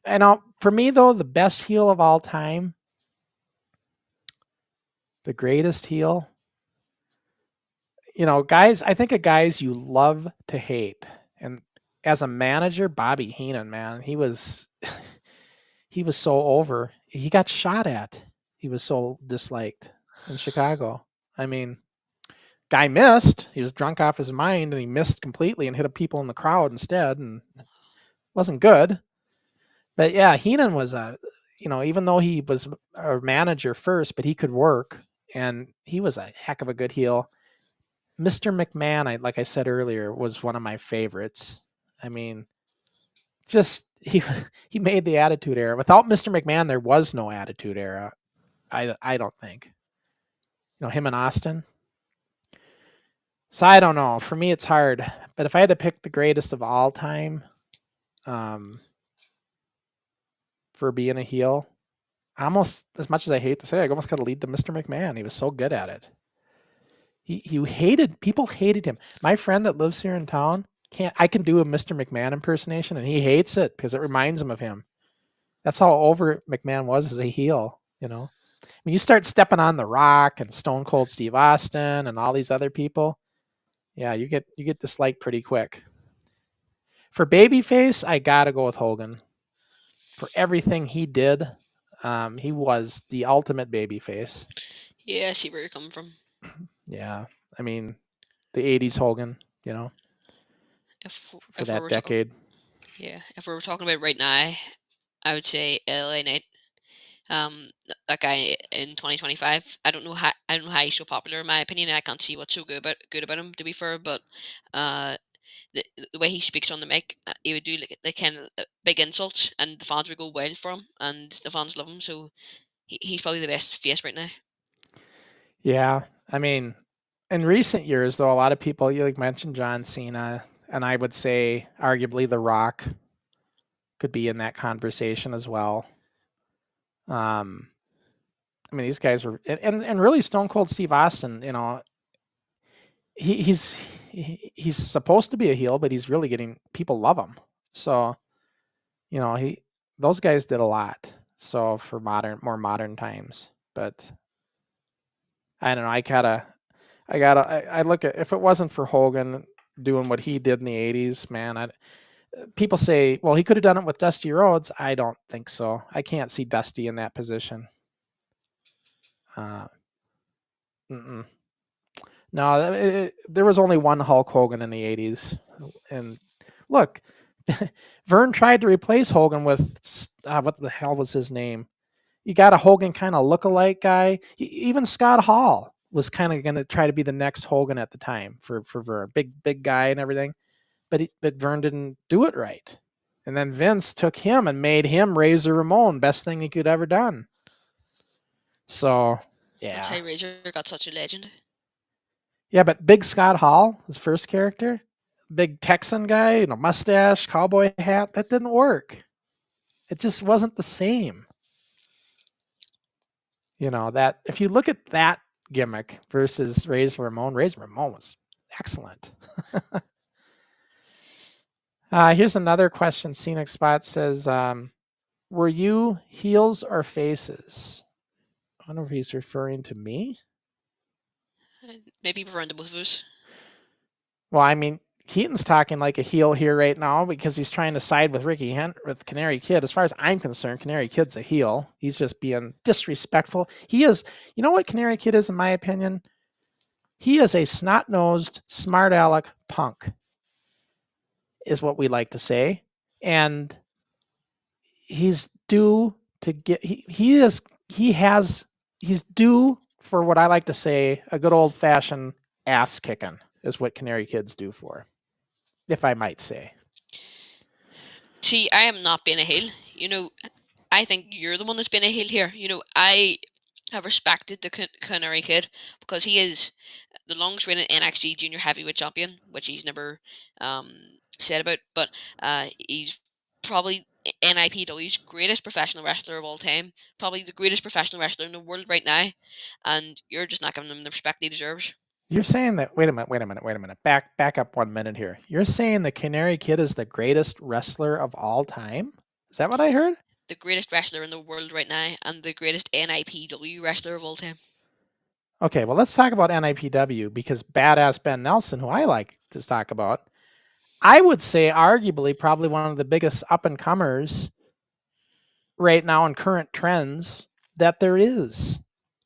And for me though, the best heel of all time, the greatest heel, guys, I think of guys you love to hate. And as a manager, Bobby Heenan, man, he was so over. He got shot at. He was so disliked in Chicago. I mean, guy missed. He was drunk off his mind and he missed completely and hit people in the crowd instead, and wasn't good. But yeah, Heenan was even though he was a manager first, but he could work, and he was a heck of a good heel. Mr. McMahon, like I said earlier, was one of my favorites. I mean, just he made the Attitude Era. Without Mr. McMahon, there was no Attitude Era. I don't think. Him and Austin. So I don't know. For me, it's hard. But if I had to pick the greatest of all time, for being a heel, almost, as much as I hate to say, I almost got to lead to Mr. McMahon. He was so good at it. People hated him. My friend that lives here in town, I can do a Mr. McMahon impersonation, and he hates it because it reminds him of him. That's how over McMahon was as a heel. When you start stepping on The Rock and Stone Cold Steve Austin and all these other people, yeah, you get disliked pretty quick. For babyface, I gotta go with Hogan. For everything he did, he was the ultimate babyface. Yeah, I see where you're coming from. Yeah, I mean, the '80s Hogan, for that decade. If we were talking about right now, I would say LA Knight. That guy in 2025. I don't know how he's so popular. In my opinion, I can't see what's so good about him. To be fair, but the way he speaks on the mic, he would do like kind of big insults, and the fans would go wild for him, and the fans love him. So he's probably the best face right now. Yeah, I mean, in recent years, though, a lot of people, you mentioned John Cena, and I would say arguably The Rock could be in that conversation as well. I mean, these guys were, and really Stone Cold Steve Austin, he's supposed to be a heel, but he's really getting, people love him. So, those guys did a lot. So for more modern times, but I don't know. I look at, if it wasn't for Hogan doing what he did in the '80s, man, people say, well, he could have done it with Dusty Rhodes. I don't think so. I can't see Dusty in that position. No, there was only one Hulk Hogan in the '80s, and look, Vern tried to replace Hogan with what the hell was his name? You got a Hogan kind of look-alike guy. Even Scott Hall was kind of going to try to be the next Hogan at the time for Vern, big guy and everything, but Vern didn't do it right, and then Vince took him and made him Razor Ramon, best thing he could ever done. So yeah, that's how Razor got such a legend. Yeah, but Big Scott Hall, his first character, big Texan guy, mustache, cowboy hat, that didn't work. It just wasn't the same. That if you look at that gimmick versus Razor Ramon was excellent. Here's another question. Scenic Spot says, were you heels or faces? I wonder if he's referring to me. Maybe referring to both of us. Well, I mean, Keaton's talking like a heel here right now because he's trying to side with with Canary Kid. As far as I'm concerned, Canary Kid's a heel. He's just being disrespectful. He is, you know what Canary Kid is, in my opinion? He is a snot-nosed, smart aleck punk, is what we like to say. And he's due to get, he's due for what I like to say, a good old-fashioned ass kicking is what Canary Kid's due for. if I might say. See, I am not being a heel. I think you're the one that's been a heel here. I have respected the Canary Kid because he is the longest reigning NXT Junior Heavyweight Champion, which he's never said about, but he's probably NIPW's greatest professional wrestler of all time, probably the greatest professional wrestler in the world right now, and you're just not giving him the respect he deserves. You're saying that? Wait a minute. Back up 1 minute here. You're saying the Canary Kid is the greatest wrestler of all time? Is that what I heard? The greatest wrestler in the world right now, and the greatest NIPW wrestler of all time. Okay, well, let's talk about NIPW because Badass Ben Nelson, who I like to talk about, I would say arguably probably one of the biggest up and comers right now in current trends that there is.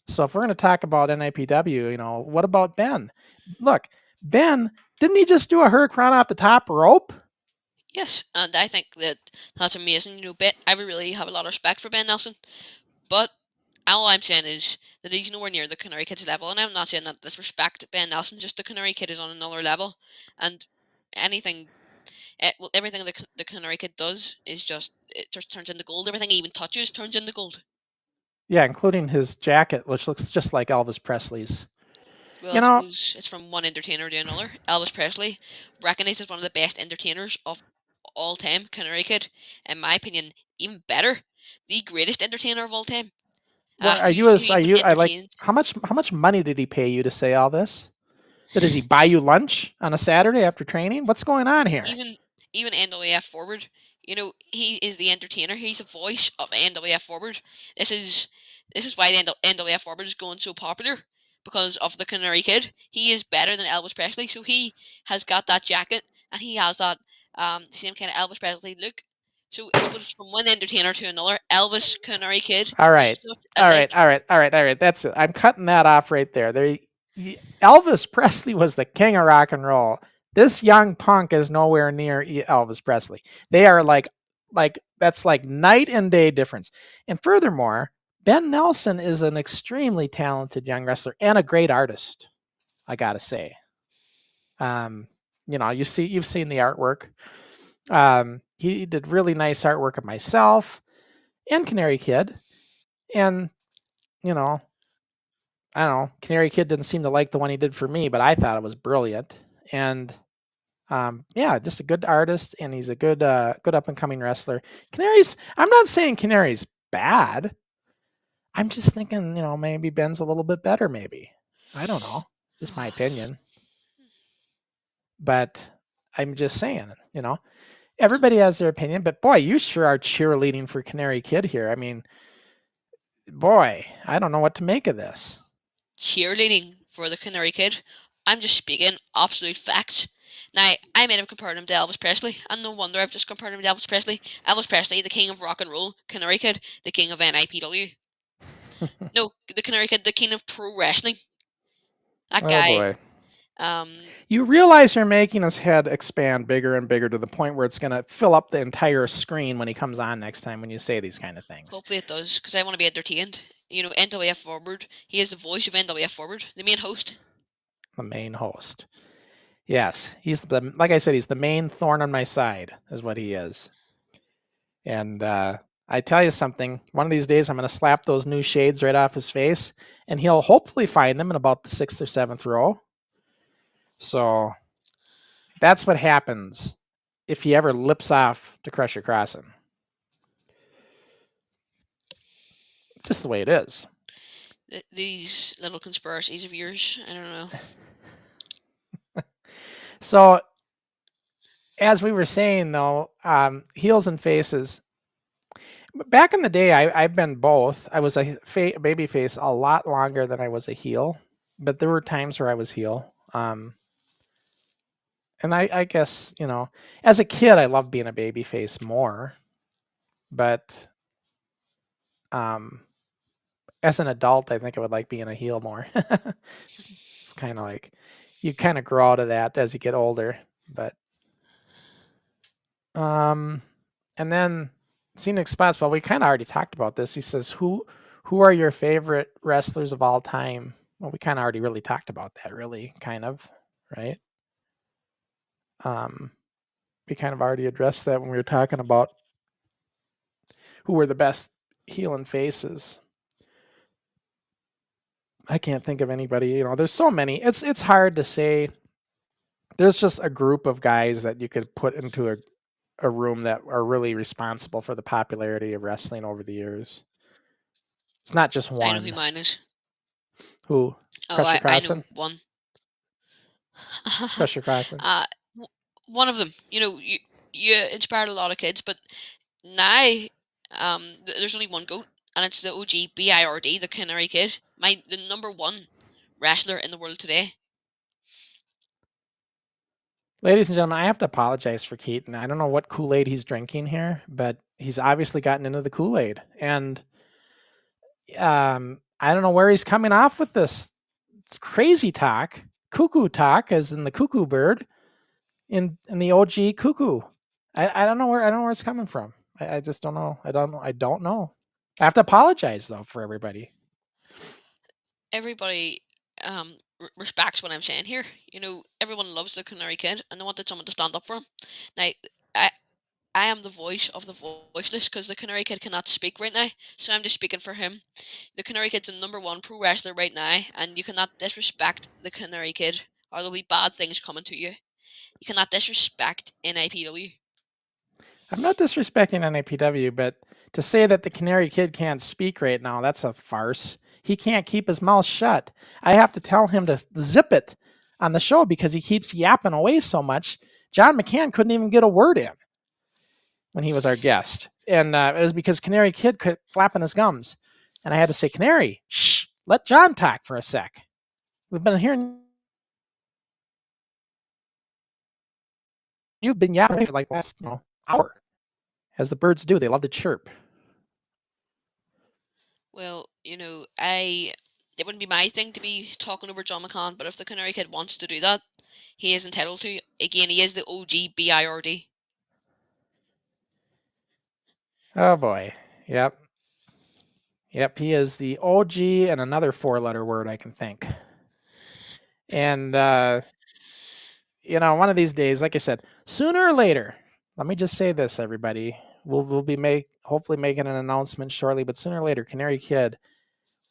So if we're going to talk about NIPW, what about Ben? Look, Ben, didn't he just do a hurricane off the top rope? Yes, and I think that's amazing. I really have a lot of respect for Ben Nelson, but all I'm saying is that he's nowhere near the Canary Kid's level, and I'm not saying that disrespect Ben Nelson. Just the Canary Kid is on another level, and everything the Canary Kid does is it just turns into gold. Everything he even touches turns into gold. Yeah, including his jacket, which looks just like Elvis Presley's. Well, I suppose it's from one entertainer to another. Elvis Presley, recognized as one of the best entertainers of all time. Canary Kid, in my opinion, even better, the greatest entertainer of all time. Well, Who even entertains. how much money did he pay you to say all this? Does he buy you lunch on a Saturday after training? What's going on here? Even NWF Forward, he is the entertainer. He's the voice of NWF Forward. This is why the NWF Forward is going so popular, because of the Canary Kid. He is better than Elvis Presley, so he has got that jacket and he has that same kind of Elvis Presley look. So I suppose from one entertainer to another, Elvis, Canary Kid. All right. That's it. I'm cutting that off right there. Elvis Presley was the king of rock and roll. This young punk is nowhere near Elvis Presley. They are like that's like night and day difference. And furthermore, Ben Nelson is an extremely talented young wrestler and a great artist, I gotta say. You've seen the artwork. He did really nice artwork of myself and Canary Kid. And, I don't know, Canary Kid didn't seem to like the one he did for me, but I thought it was brilliant. And just a good artist, and he's a good up and coming wrestler. I'm not saying Canary's bad. I'm just thinking, maybe Ben's a little bit better, maybe. I don't know. Just my opinion. But I'm just saying, everybody has their opinion, but boy, you sure are cheerleading for Canary Kid here. I mean, boy, I don't know what to make of this. Cheerleading for the Canary Kid? I'm just speaking absolute facts. Now, I might have compared him to Elvis Presley, and no wonder I've just compared him to Elvis Presley. Elvis Presley, the king of rock and roll. Canary Kid, the king of NIPW. No, the Canary Kid, the king of pro wrestling. That guy. Boy. You realize you're making his head expand bigger and bigger to the point where it's going to fill up the entire screen when he comes on next time when you say these kind of things. Hopefully it does, because I want to be entertained. NWF Forward. He is the voice of NWF Forward, the main host. The main host. Yes, like I said, he's the main thorn on my side, is what he is. And I tell you something, one of these days I'm going to slap those new shades right off his face, and he'll hopefully find them in about the 6th or 7th row. So that's what happens if he ever lips off to Crusher Crossen. It's just the way it is. These little conspiracies of yours, I don't know. So, as we were saying, though, heels and faces. Back in the day, I've been both. I was a baby face a lot longer than I was a heel, but there were times where I was heel. And I guess, as a kid, I loved being a baby face more. But as an adult, I think I would like being a heel more. It's kind of like you kind of grow out of that as you get older. But and then Scenic Spots, well, we kind of already talked about this. He says, who are your favorite wrestlers of all time? Well, we kind of already really talked about that, really, kind of, right? we kind of already addressed that when we were talking about who were the best heel and faces. I can't think of anybody. You know, there's so many. It's hard to say. There's just a group of guys that you could put into a room that are really responsible for the popularity of wrestling over the years. It's not just I know who one. mine is. Who? Oh, Crusher I know Crossen? one. Crusher Crossen. One of them. You know, you inspired a lot of kids, but now there's only one GOAT, and it's the OG BIRD, the Canary Kid, the number one wrestler in the world today. Ladies and gentlemen, I have to apologize for Keaton. I don't know what Kool-Aid he's drinking here, but he's obviously gotten into the Kool-Aid. And I don't know where he's coming off with this crazy talk, cuckoo talk, as in the cuckoo bird, in the OG cuckoo. I don't know where it's coming from. I just don't know. I don't know. I have to apologize though for everybody. Everybody respects what I'm saying here. You know, everyone loves the Canary Kid, and they wanted someone to stand up for him. Now, I am the voice of the voiceless because the Canary Kid cannot speak right now, so I'm just speaking for him. The Canary Kid's the number one pro wrestler right now, and you cannot disrespect the Canary Kid, or there'll be bad things coming to you. You cannot disrespect NIPW. I'm not disrespecting NAPW, but to say that the Canary Kid can't speak right now, that's a farce. He can't keep his mouth shut. I have to tell him to zip it on the show because he keeps yapping away so much. John McCann couldn't even get a word in when he was our guest. And it was because Canary Kid kept flapping his gums. And I had to say, Canary, shh, let John talk for a sec. We've been hearing you've been yapping for like last hour. As the birds do, they love to chirp. Well, you know, it wouldn't be my thing to be talking over John McCann, but if the Canary Kid wants to do that, he is entitled to. Again, he is the OG BIRD. Oh boy. Yep. Yep, he is the OG and another four-letter word I can think. And one of these days, like I said, sooner or later, let me just say this, everybody. We'll be hopefully making an announcement shortly, but sooner or later, Canary Kid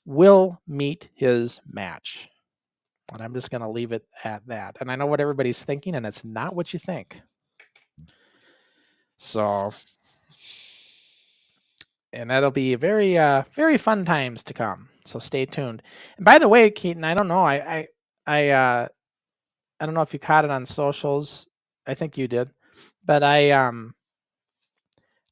will meet his match. And I'm just going to leave it at that. And I know what everybody's thinking, and it's not what you think. So, and that'll be very, very fun times to come. So stay tuned. And by the way, Keaton, I don't know. I don't know if you caught it on socials. I think you did, but I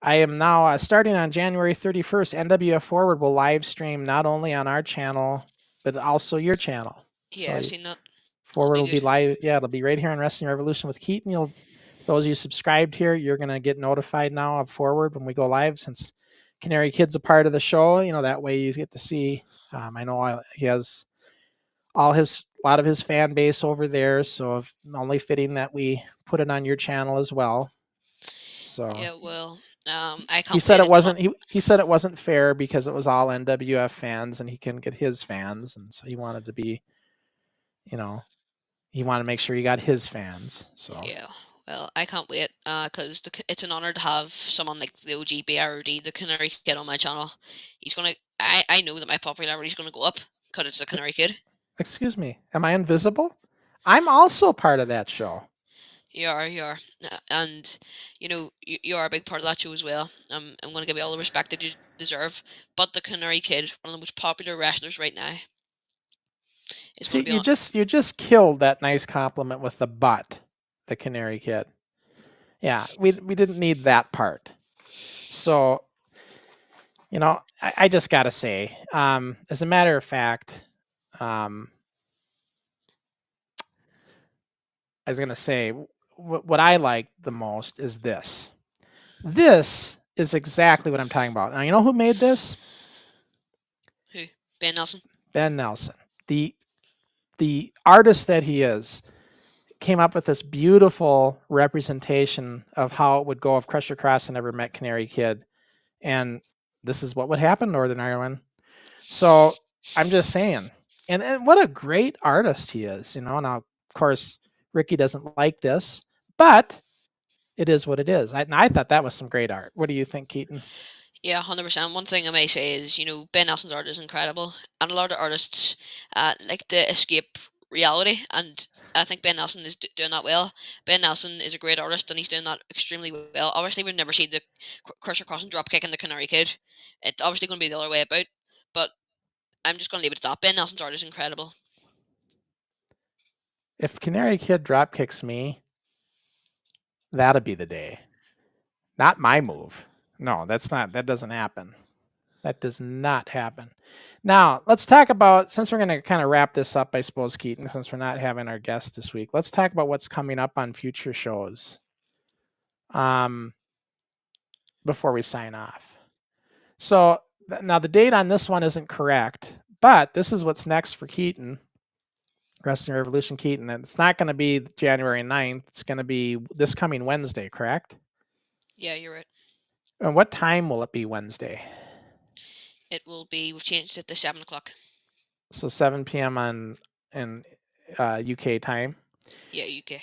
am now starting on January 31st. NWF Forward will live stream not only on our channel but also your channel. Yeah, So I've seen that. Forward will be live. Yeah, it'll be right here on Wrestling Revolution with Keaton. Those of you subscribed here, you're gonna get notified now of Forward when we go live. Since Canary Kid's a part of the show, that way you get to see. I know he has a lot of his fan base over there, so only fitting that we put it on your channel as well. So yeah, well, I can't. He said it wasn't. He said it wasn't fair because it was all NWF fans, and he couldn't get his fans, and so he wanted to be, he wanted to make sure he got his fans. So yeah, well, I can't wait because it's an honor to have someone like the OG BRD, the Canary Kid, on my channel. I know that my popularity is gonna go up because it's the Canary Kid. Excuse me, am I invisible? I'm also part of that show. You are, and you are a big part of that show as well. I'm going to give you all the respect that you deserve. But the Canary Kid, one of the most popular wrestlers right now. See, you just killed that nice compliment with the butt, the Canary Kid. Yeah, we didn't need that part. So, I just gotta say, as a matter of fact, I was gonna say what I like the most is this. This is exactly what I'm talking about. Now, you know who made this? Who? Ben Nelson. Ben Nelson, the artist that he is, came up with this beautiful representation of how it would go if Crusher Crossen ever met Canary Kid, and this is what would happen in Northern Ireland. So I'm just saying, and what a great artist he is. Now, of course, Ricky doesn't like this, but it is what it is. I thought that was some great art. What do you think, Keaton? Yeah, 100%. One thing I may say is, Ben Nelson's art is incredible, and a lot of artists like to escape reality, and I think Ben Nelson is doing that well. Ben Nelson is a great artist, and he's doing that extremely well. Obviously, we've never seen the Crusher Crossen drop kick in the Canary Kid. It's obviously going to be the other way about, but I'm just going to leave it at that. Ben Nelson's art is incredible. If Canary Kid drop kicks me, that'll be the day. Not my move. No, that doesn't happen. That does not happen. Now, let's talk about, since we're going to kind of wrap this up, I suppose, Keaton, since we're not having our guest this week, let's talk about what's coming up on future shows before we sign off. So now the date on this one isn't correct, but this is what's next for Keaton, Wrestling Revolution Keaton. And it's not going to be January 9th. It's going to be this coming Wednesday, correct? Yeah, you're right. And what time will it be Wednesday? We've changed it to 7 o'clock. So 7 p.m. in UK time. Yeah, UK.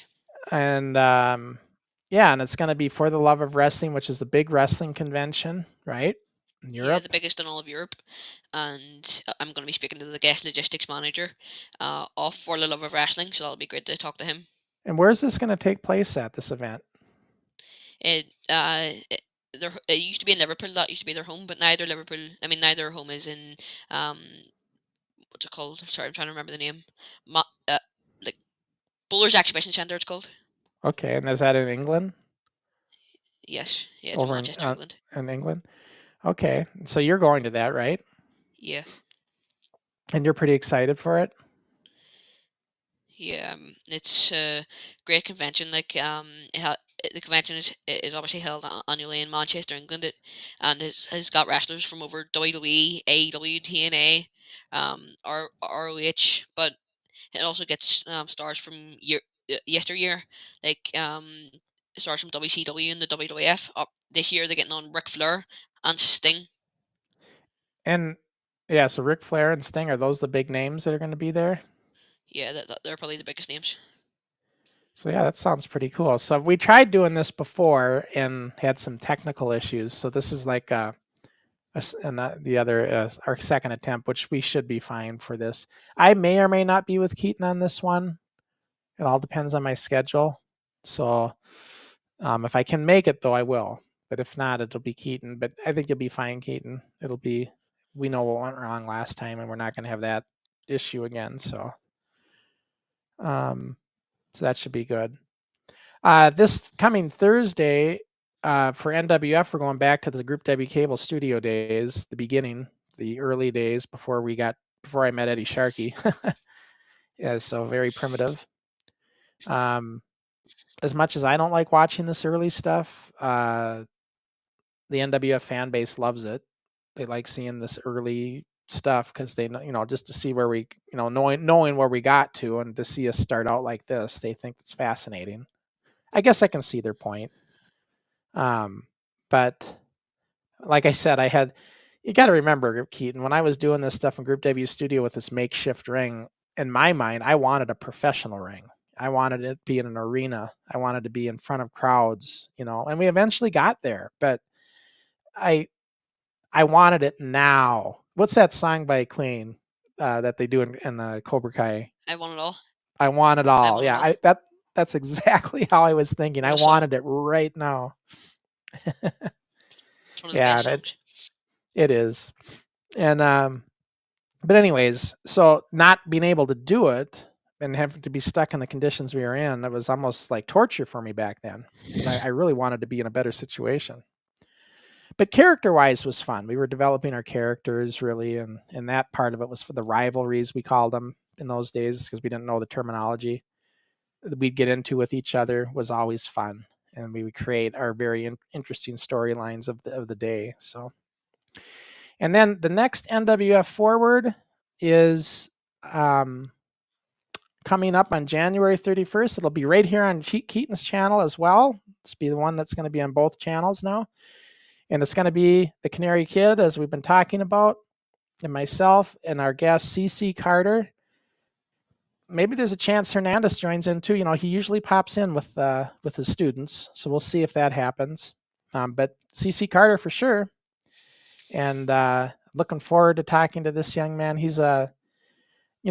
And and it's going to be For the Love of Wrestling, which is the big wrestling convention, right? In Europe. Yeah, the biggest in all of Europe. And I'm going to be speaking to the guest logistics manager of For the Love of Wrestling, so that'll be great to talk to him. And where's this going to take place at, this event? It used to be in Liverpool. That used to be their home, but neither home is in what's it called? Sorry, I'm trying to remember the name. Like Bowler's Exhibition Centre, it's called. Okay, and is that in England? Yes, yeah, it's in Manchester, England. In England. Okay, so you're going to that, right? Yeah. And you're pretty excited for it? Yeah, it's a great convention. Like the convention is obviously held annually in Manchester, England, and it has got wrestlers from over WWE, AEW, TNA, ROH, but it also gets stars from yesteryear, like stars from WCW and the WWF. This year they're getting on Ric Flair and Sting. And yeah, so Ric Flair and Sting, are those the big names that are going to be there? Yeah, they're probably the biggest names. So yeah, that sounds pretty cool. So we tried doing this before and had some technical issues. So this is like our second attempt, which we should be fine for this. I may or may not be with Keaton on this one. It all depends on my schedule. So if I can make it, though, I will. But if not, it'll be Keaton. But I think you'll be fine, Keaton. We know what went wrong last time, and we're not going to have that issue again. So that should be good. This coming Thursday for NWF, we're going back to the Group W Cable studio days, the early days before I met Eddie Sharkey. Yeah, so very primitive. As much as I don't like watching this early stuff, the NWF fan base loves it. They like seeing this early stuff because they, just to see where we, knowing where we got to, and to see us start out like this, they think it's fascinating. I guess I can see their point. But like I said, you got to remember, Keaton, when I was doing this stuff in Group W studio with this makeshift ring, in my mind, I wanted a professional ring. I wanted it to be in an arena. I wanted to be in front of crowds, and we eventually got there, but I wanted it now. What's that song by Queen that they do in the Cobra Kai? I want it all. I want it all. Yeah, that's exactly how I was thinking. I wanted it right now. It's one of the best songs. It is. And but anyways, so not being able to do it and having to be stuck in the conditions we were in, it was almost like torture for me back then. I really wanted to be in a better situation. But character-wise was fun. We were developing our characters, really, and that part of it was for the rivalries, we called them in those days, because we didn't know the terminology that we'd get into with each other. Was always fun, and we would create our very interesting storylines of the day. So, and then the next NWF Forward is coming up on January 31st. It'll be right here on Keaton's channel as well. It's be the one that's going to be on both channels now. And it's going to be the Canary Kid, as we've been talking about, and myself and our guest, CC Carter. maybe there's a chance Hernandez joins in too. He usually pops in with his students, so we'll see if that happens. But CC Carter for sure, and looking forward to talking to this young man. He's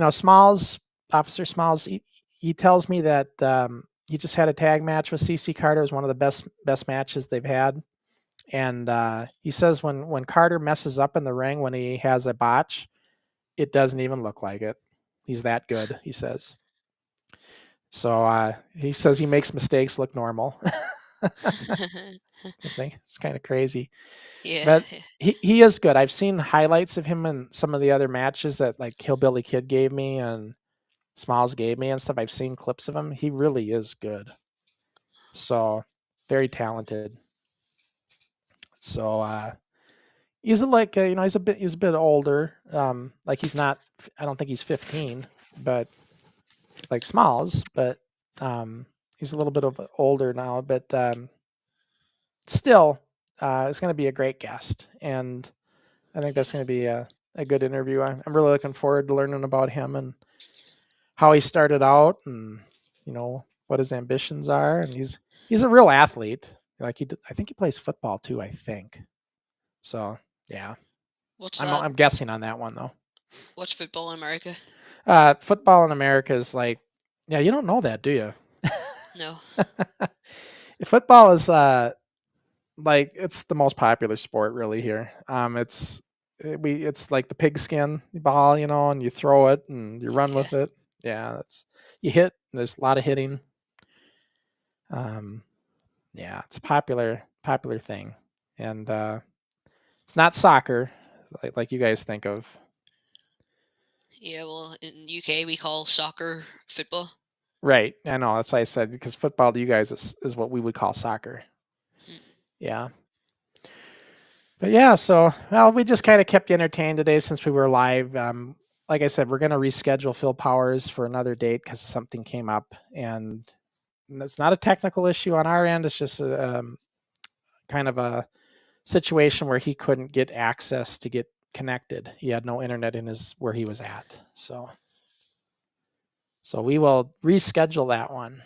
Smalls, Officer Smalls. He tells me that he just had a tag match with CC Carter. It was one of the best matches they've had. And he says when Carter messes up in the ring, when he has a botch, it doesn't even look like it. He's that good, he says. So he says he makes mistakes look normal. I think it's kind of crazy. Yeah. But he is good. I've seen highlights of him in some of the other matches that like Hillbilly Kid gave me and Smalls gave me and stuff. I've seen clips of him. He really is good. So very talented. So he's like he's a bit older. Like he's not. I don't think he's 15, but like Smalls. But he's a little bit older now. But still, it's going to be a great guest, and I think that's going to be a good interview. I'm really looking forward to learning about him and how he started out, and what his ambitions are. And he's a real athlete. Like I think he plays football too. I think. So yeah. What's that? I'm guessing on that one though. What's football in America? Football in America is like, yeah, you don't know that, do you? No. Football is like it's the most popular sport really here. It's like the pigskin ball, and you throw it and you run with it. Yeah, you hit. There's a lot of hitting. Yeah, it's a popular thing, and it's not soccer like you guys think of. Yeah, well, in UK we call soccer football. Right, I know. That's why I said, because football to you guys is what we would call soccer. Yeah. But yeah, so we just kind of kept you entertained today since we were live. Like I said, we're going to reschedule Phil Powers for another date because something came up, and it's not a technical issue on our end. It's just a kind of a situation where he couldn't get access to get connected. He had no internet in where he was at. So we will reschedule that one.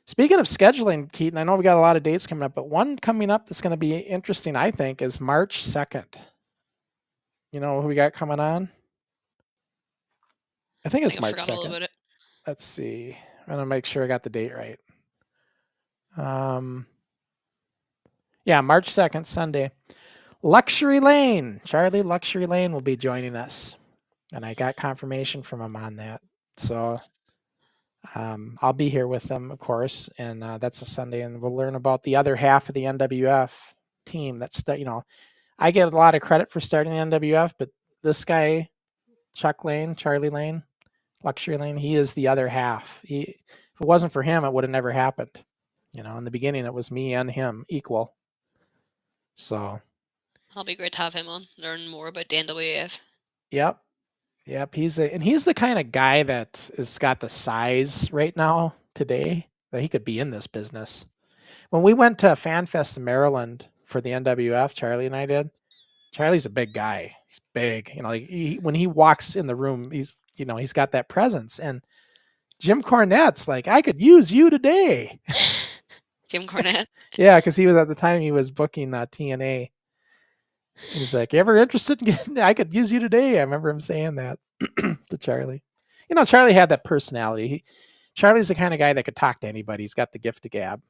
Speaking of scheduling, Keaton, I know we got a lot of dates coming up, but one coming up that's going to be interesting, I think, is March 2nd. You know who we got coming on? I think it's March 2nd. All about it. Let's see. I'm going to make sure I got the date right. Yeah, March 2nd, Sunday. Luxury Lane. Charlie Luxury Lane will be joining us. And I got confirmation from him on that. So I'll be here with them, of course. And that's a Sunday. And we'll learn about the other half of the NWF team. That's, I get a lot of credit for starting the NWF, but this guy, Chuck Lane, Charlie Lane, Luxury Lane, he is the other half. If it wasn't for him, it would have never happened. In the beginning, it was me and him equal. So it'll be great to have him on, learn more about the NWF. Yep. He's the kind of guy that has got the size right now today that he could be in this business. When we went to FanFest in Maryland for the NWF, Charlie and I did. Charlie's a big guy. He's big. When he walks in the room, he's got that presence. And Jim Cornette's like, I could use you today. Jim Cornette? Yeah, because he was at the time he was booking TNA. He's like, you ever interested in getting, I could use you today. I remember him saying that to Charlie. Charlie had that personality. Charlie's the kind of guy that could talk to anybody. He's got the gift of gab.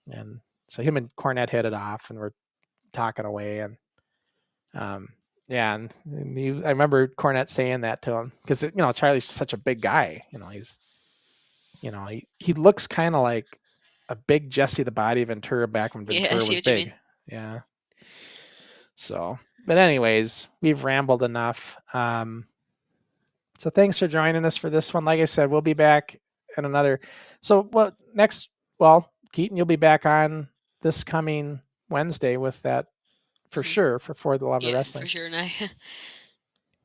And so him and Cornette hit it off and we're talking away. And I remember Cornette saying that to him because, Charlie's such a big guy. He looks kind of like a big Jesse the Body Ventura back when Ventura was big. Yeah. So, but anyways, we've rambled enough. So thanks for joining us for this one. Like I said, we'll be back in another. So next? Well, Keaton, you'll be back on this coming Wednesday with that for sure for the Love of Wrestling. For sure now.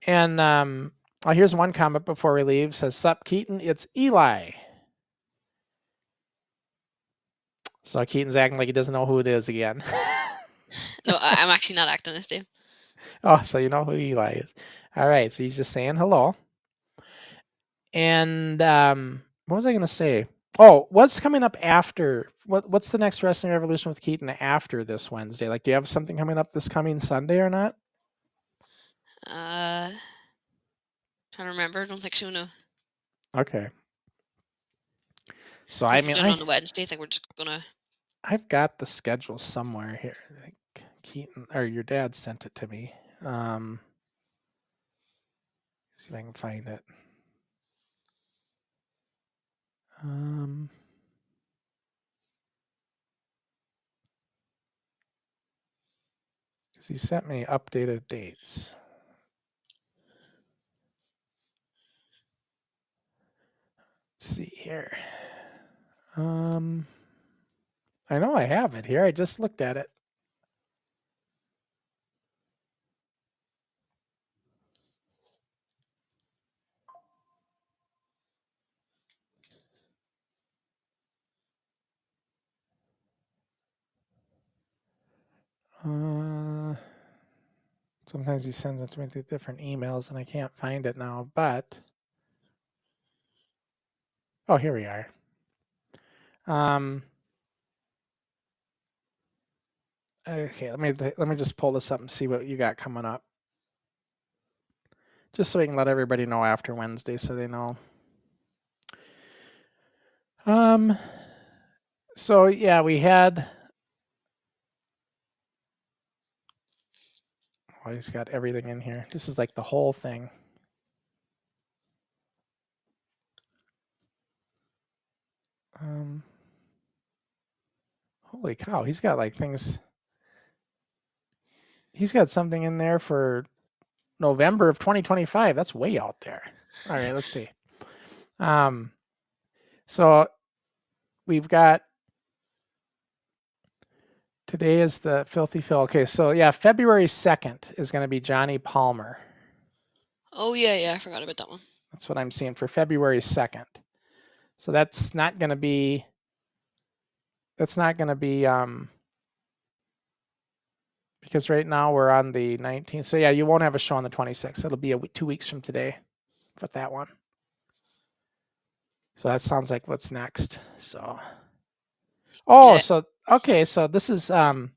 And here's one comment before we leave. It says, "Sup, Keaton? It's Eli." So Keaton's acting like he doesn't know who it is again. No, I'm actually not acting this time. Oh, so you know who Eli is. All right, so he's just saying hello. And what was I going to say? Oh, what's coming up after? What's the next Wrestling Revolution with Keaton after this Wednesday? Like, do you have something coming up this coming Sunday or not? Trying to remember. Don't think so. No. Okay. So Because I we're mean, doing it on the Wednesday. I think we're just gonna. I've got the schedule somewhere here. I think Keaton or your dad sent it to me. See if I can find it. Because he sent me updated dates. Let's see here. I know I have it here. I just looked at it. Sometimes he sends it to me through different emails and I can't find it now, but oh, here we are. Okay, let me just pull this up and see what you got coming up. Just so we can let everybody know after Wednesday so they know. So yeah, we had oh, he's got everything in here. This is like the whole thing. Holy cow, he's got like things. He's got something in there for November of 2025. That's way out there. All right, let's see. So we've got today is the Filthy Phil. Okay, so yeah, February 2nd is going to be Johnny Palmer. Oh yeah, I forgot about that one. That's what I'm seeing for February 2nd. So that's not going to be because right now we're on the 19th. So yeah, you won't have a show on the 26th. It'll be 2 weeks from today for that one. So that sounds like what's next. So oh, Yeah. so okay, so this is one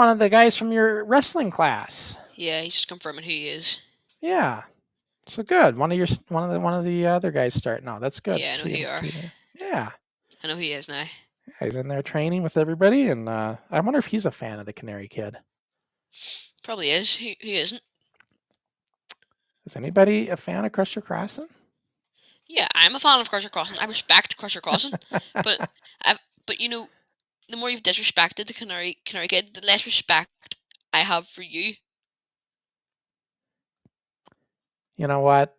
of the guys from your wrestling class. Yeah, he's just confirming who he is. Yeah. So good. One of the other guys starting out. That's good Yeah, to I know see who him. you are. Yeah. I know who he is now. He's in there training with everybody, and I wonder if he's a fan of the Canary Kid. Probably is. Who isn't? Is anybody a fan of Crusher Crossen? Yeah, I'm a fan of Crossen. I respect Crossen, but but you know, the more you've disrespected the Canary Kid, the less respect I have for you. You know what?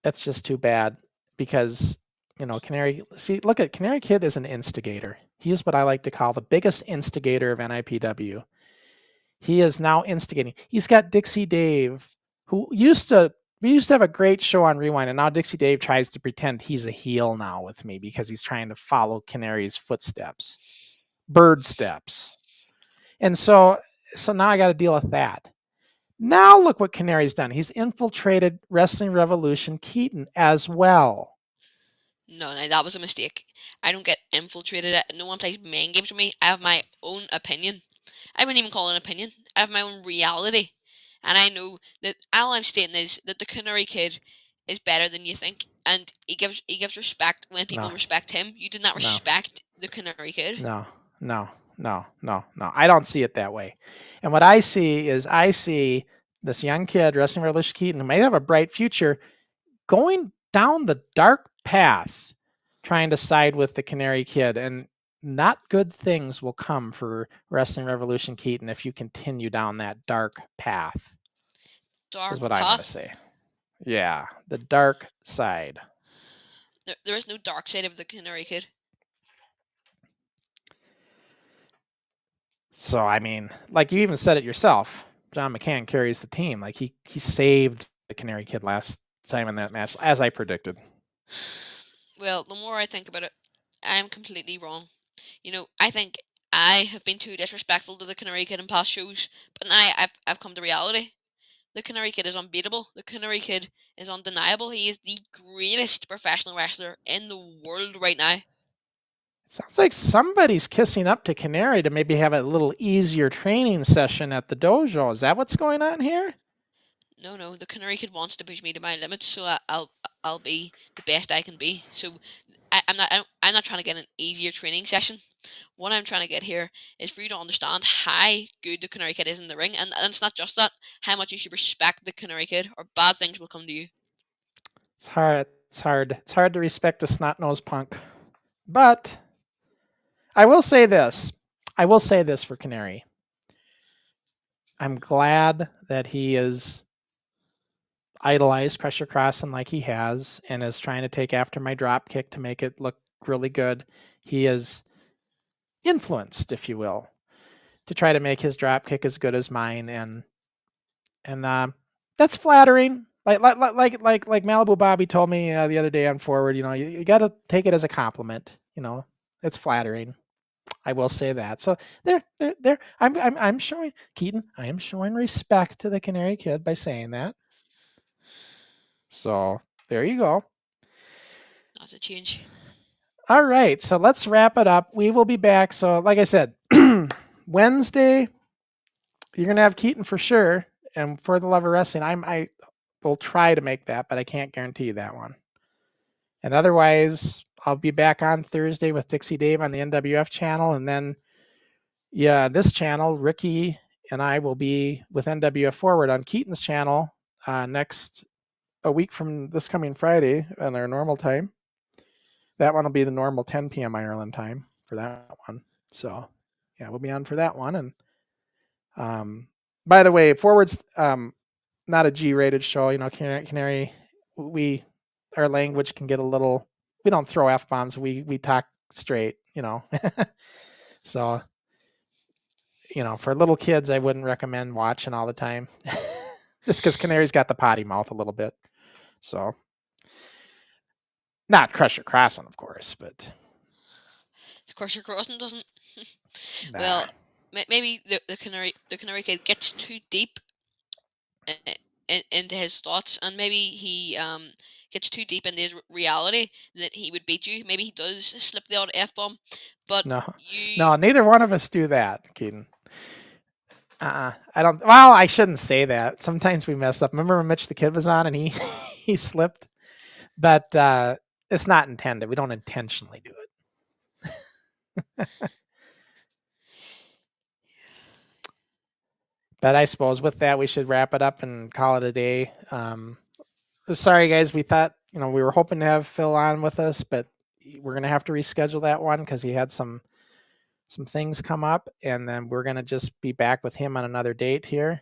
That's just too bad because Canary. See, look at Canary Kid is an instigator. He is what I like to call the biggest instigator of NIPW. He is now instigating. He's got Dixie Dave, who we used to have a great show on Rewind, and now Dixie Dave tries to pretend he's a heel now with me because he's trying to follow Canary's footsteps, bird steps. And so now I got to deal with that. Now look what Canary's done. He's infiltrated Wrestling Revolution Keaton as well. No, that was a mistake. I don't get infiltrated. No one plays main games with me. I have my own opinion. I wouldn't even call it an opinion. I have my own reality. And I know that all I'm stating is that the Canary Kid is better than you think. And he gives respect when people respect him. You did not respect the Canary Kid. No. I don't see it that way. And what I see is this young kid, Wrestling Revolution Keaton, who might have a bright future, going down the dark path, trying to side with the Canary Kid, and not good things will come for Wrestling Revolution Keaton if you continue down that dark path. Dark is what path? I'm going to say. Yeah, the dark side. There is no dark side of the Canary Kid. So, I mean, like you even said it yourself, John McCann carries the team. Like he saved the Canary Kid last time in that match, as I predicted. Well, the more I think about it, I am completely wrong. I think I have been too disrespectful to the Canary Kid in past shows, but now I've come to reality. The Canary Kid is unbeatable. The Canary Kid is undeniable. He is the greatest professional wrestler in the world right now. It sounds like somebody's kissing up to Canary to maybe have a little easier training session at the dojo. Is that what's going on here? No, the Canary Kid wants to push me to my limits, so I'll be the best I can be. So I'm not trying to get an easier training session. What I'm trying to get here is for you to understand how good the Canary Kid is in the ring, and it's not just that, how much you should respect the Canary Kid, or bad things will come to you. It's hard. It's hard. It's hard to respect a snot-nosed punk. But I will say this. I will say this for Canary. I'm glad that he is idolized Crusher Crossen like he has and is trying to take after my drop kick to make it look really good. He is influenced, if you will, to try to make his drop kick as good as mine, and that's flattering. Like Malibu Bobby told me the other day on Forward, you got to take it as a compliment. It's flattering. I will say that. So there. I'm showing Keaton. I am showing respect to the Canary Kid by saying that. So there you go. That's a change. All right, so let's wrap it up. We will be back. So, like I said, Wednesday, you're gonna have Keaton for sure. And for the love of wrestling, I will try to make that, but I can't guarantee that one. And otherwise, I'll be back on Thursday with Dixie Dave on the NWF channel, and then this channel, Ricky and I will be with NWF Forward on Keaton's channel a week from this coming Friday on our normal time. That one will be the normal 10 p.m. Ireland time for that one. So, yeah, we'll be on for that one. And by the way, Forward's not a G-rated show. Canary, our language can get a little. We don't throw F-bombs. We talk straight. So, for little kids, I wouldn't recommend watching all the time, just because Canary's got the potty mouth a little bit. So. Not Crusher Crossen, of course, but Crusher Crossen doesn't. Nah. Well, maybe the Canary Kid gets too deep into his thoughts, and maybe he gets too deep into his reality that he would beat you. Maybe he does slip the odd F-bomb, but no, neither one of us do that, Keaton. I don't. Well, I shouldn't say that. Sometimes we mess up. Remember when Mitch the Kid was on and he slipped, but it's not intended. We don't intentionally do it. But I suppose with that, we should wrap it up and call it a day. Sorry, guys. We thought, we were hoping to have Phil on with us, but we're going to have to reschedule that one because he had some things come up, and then we're going to just be back with him on another date here.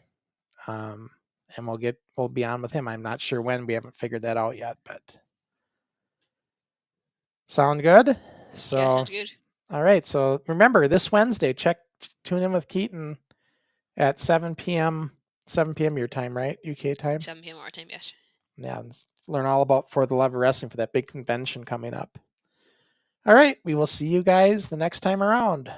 And we'll be on with him. I'm not sure when. We haven't figured that out yet, but sound good? So, yeah, sounds good. All right. So remember, this Wednesday, tune in with Keaton at 7 p.m. your time, right? UK time? 7 p.m. our time, yes. Yeah, learn all about For the Love of Wrestling for that big convention coming up. All right. We will see you guys the next time around.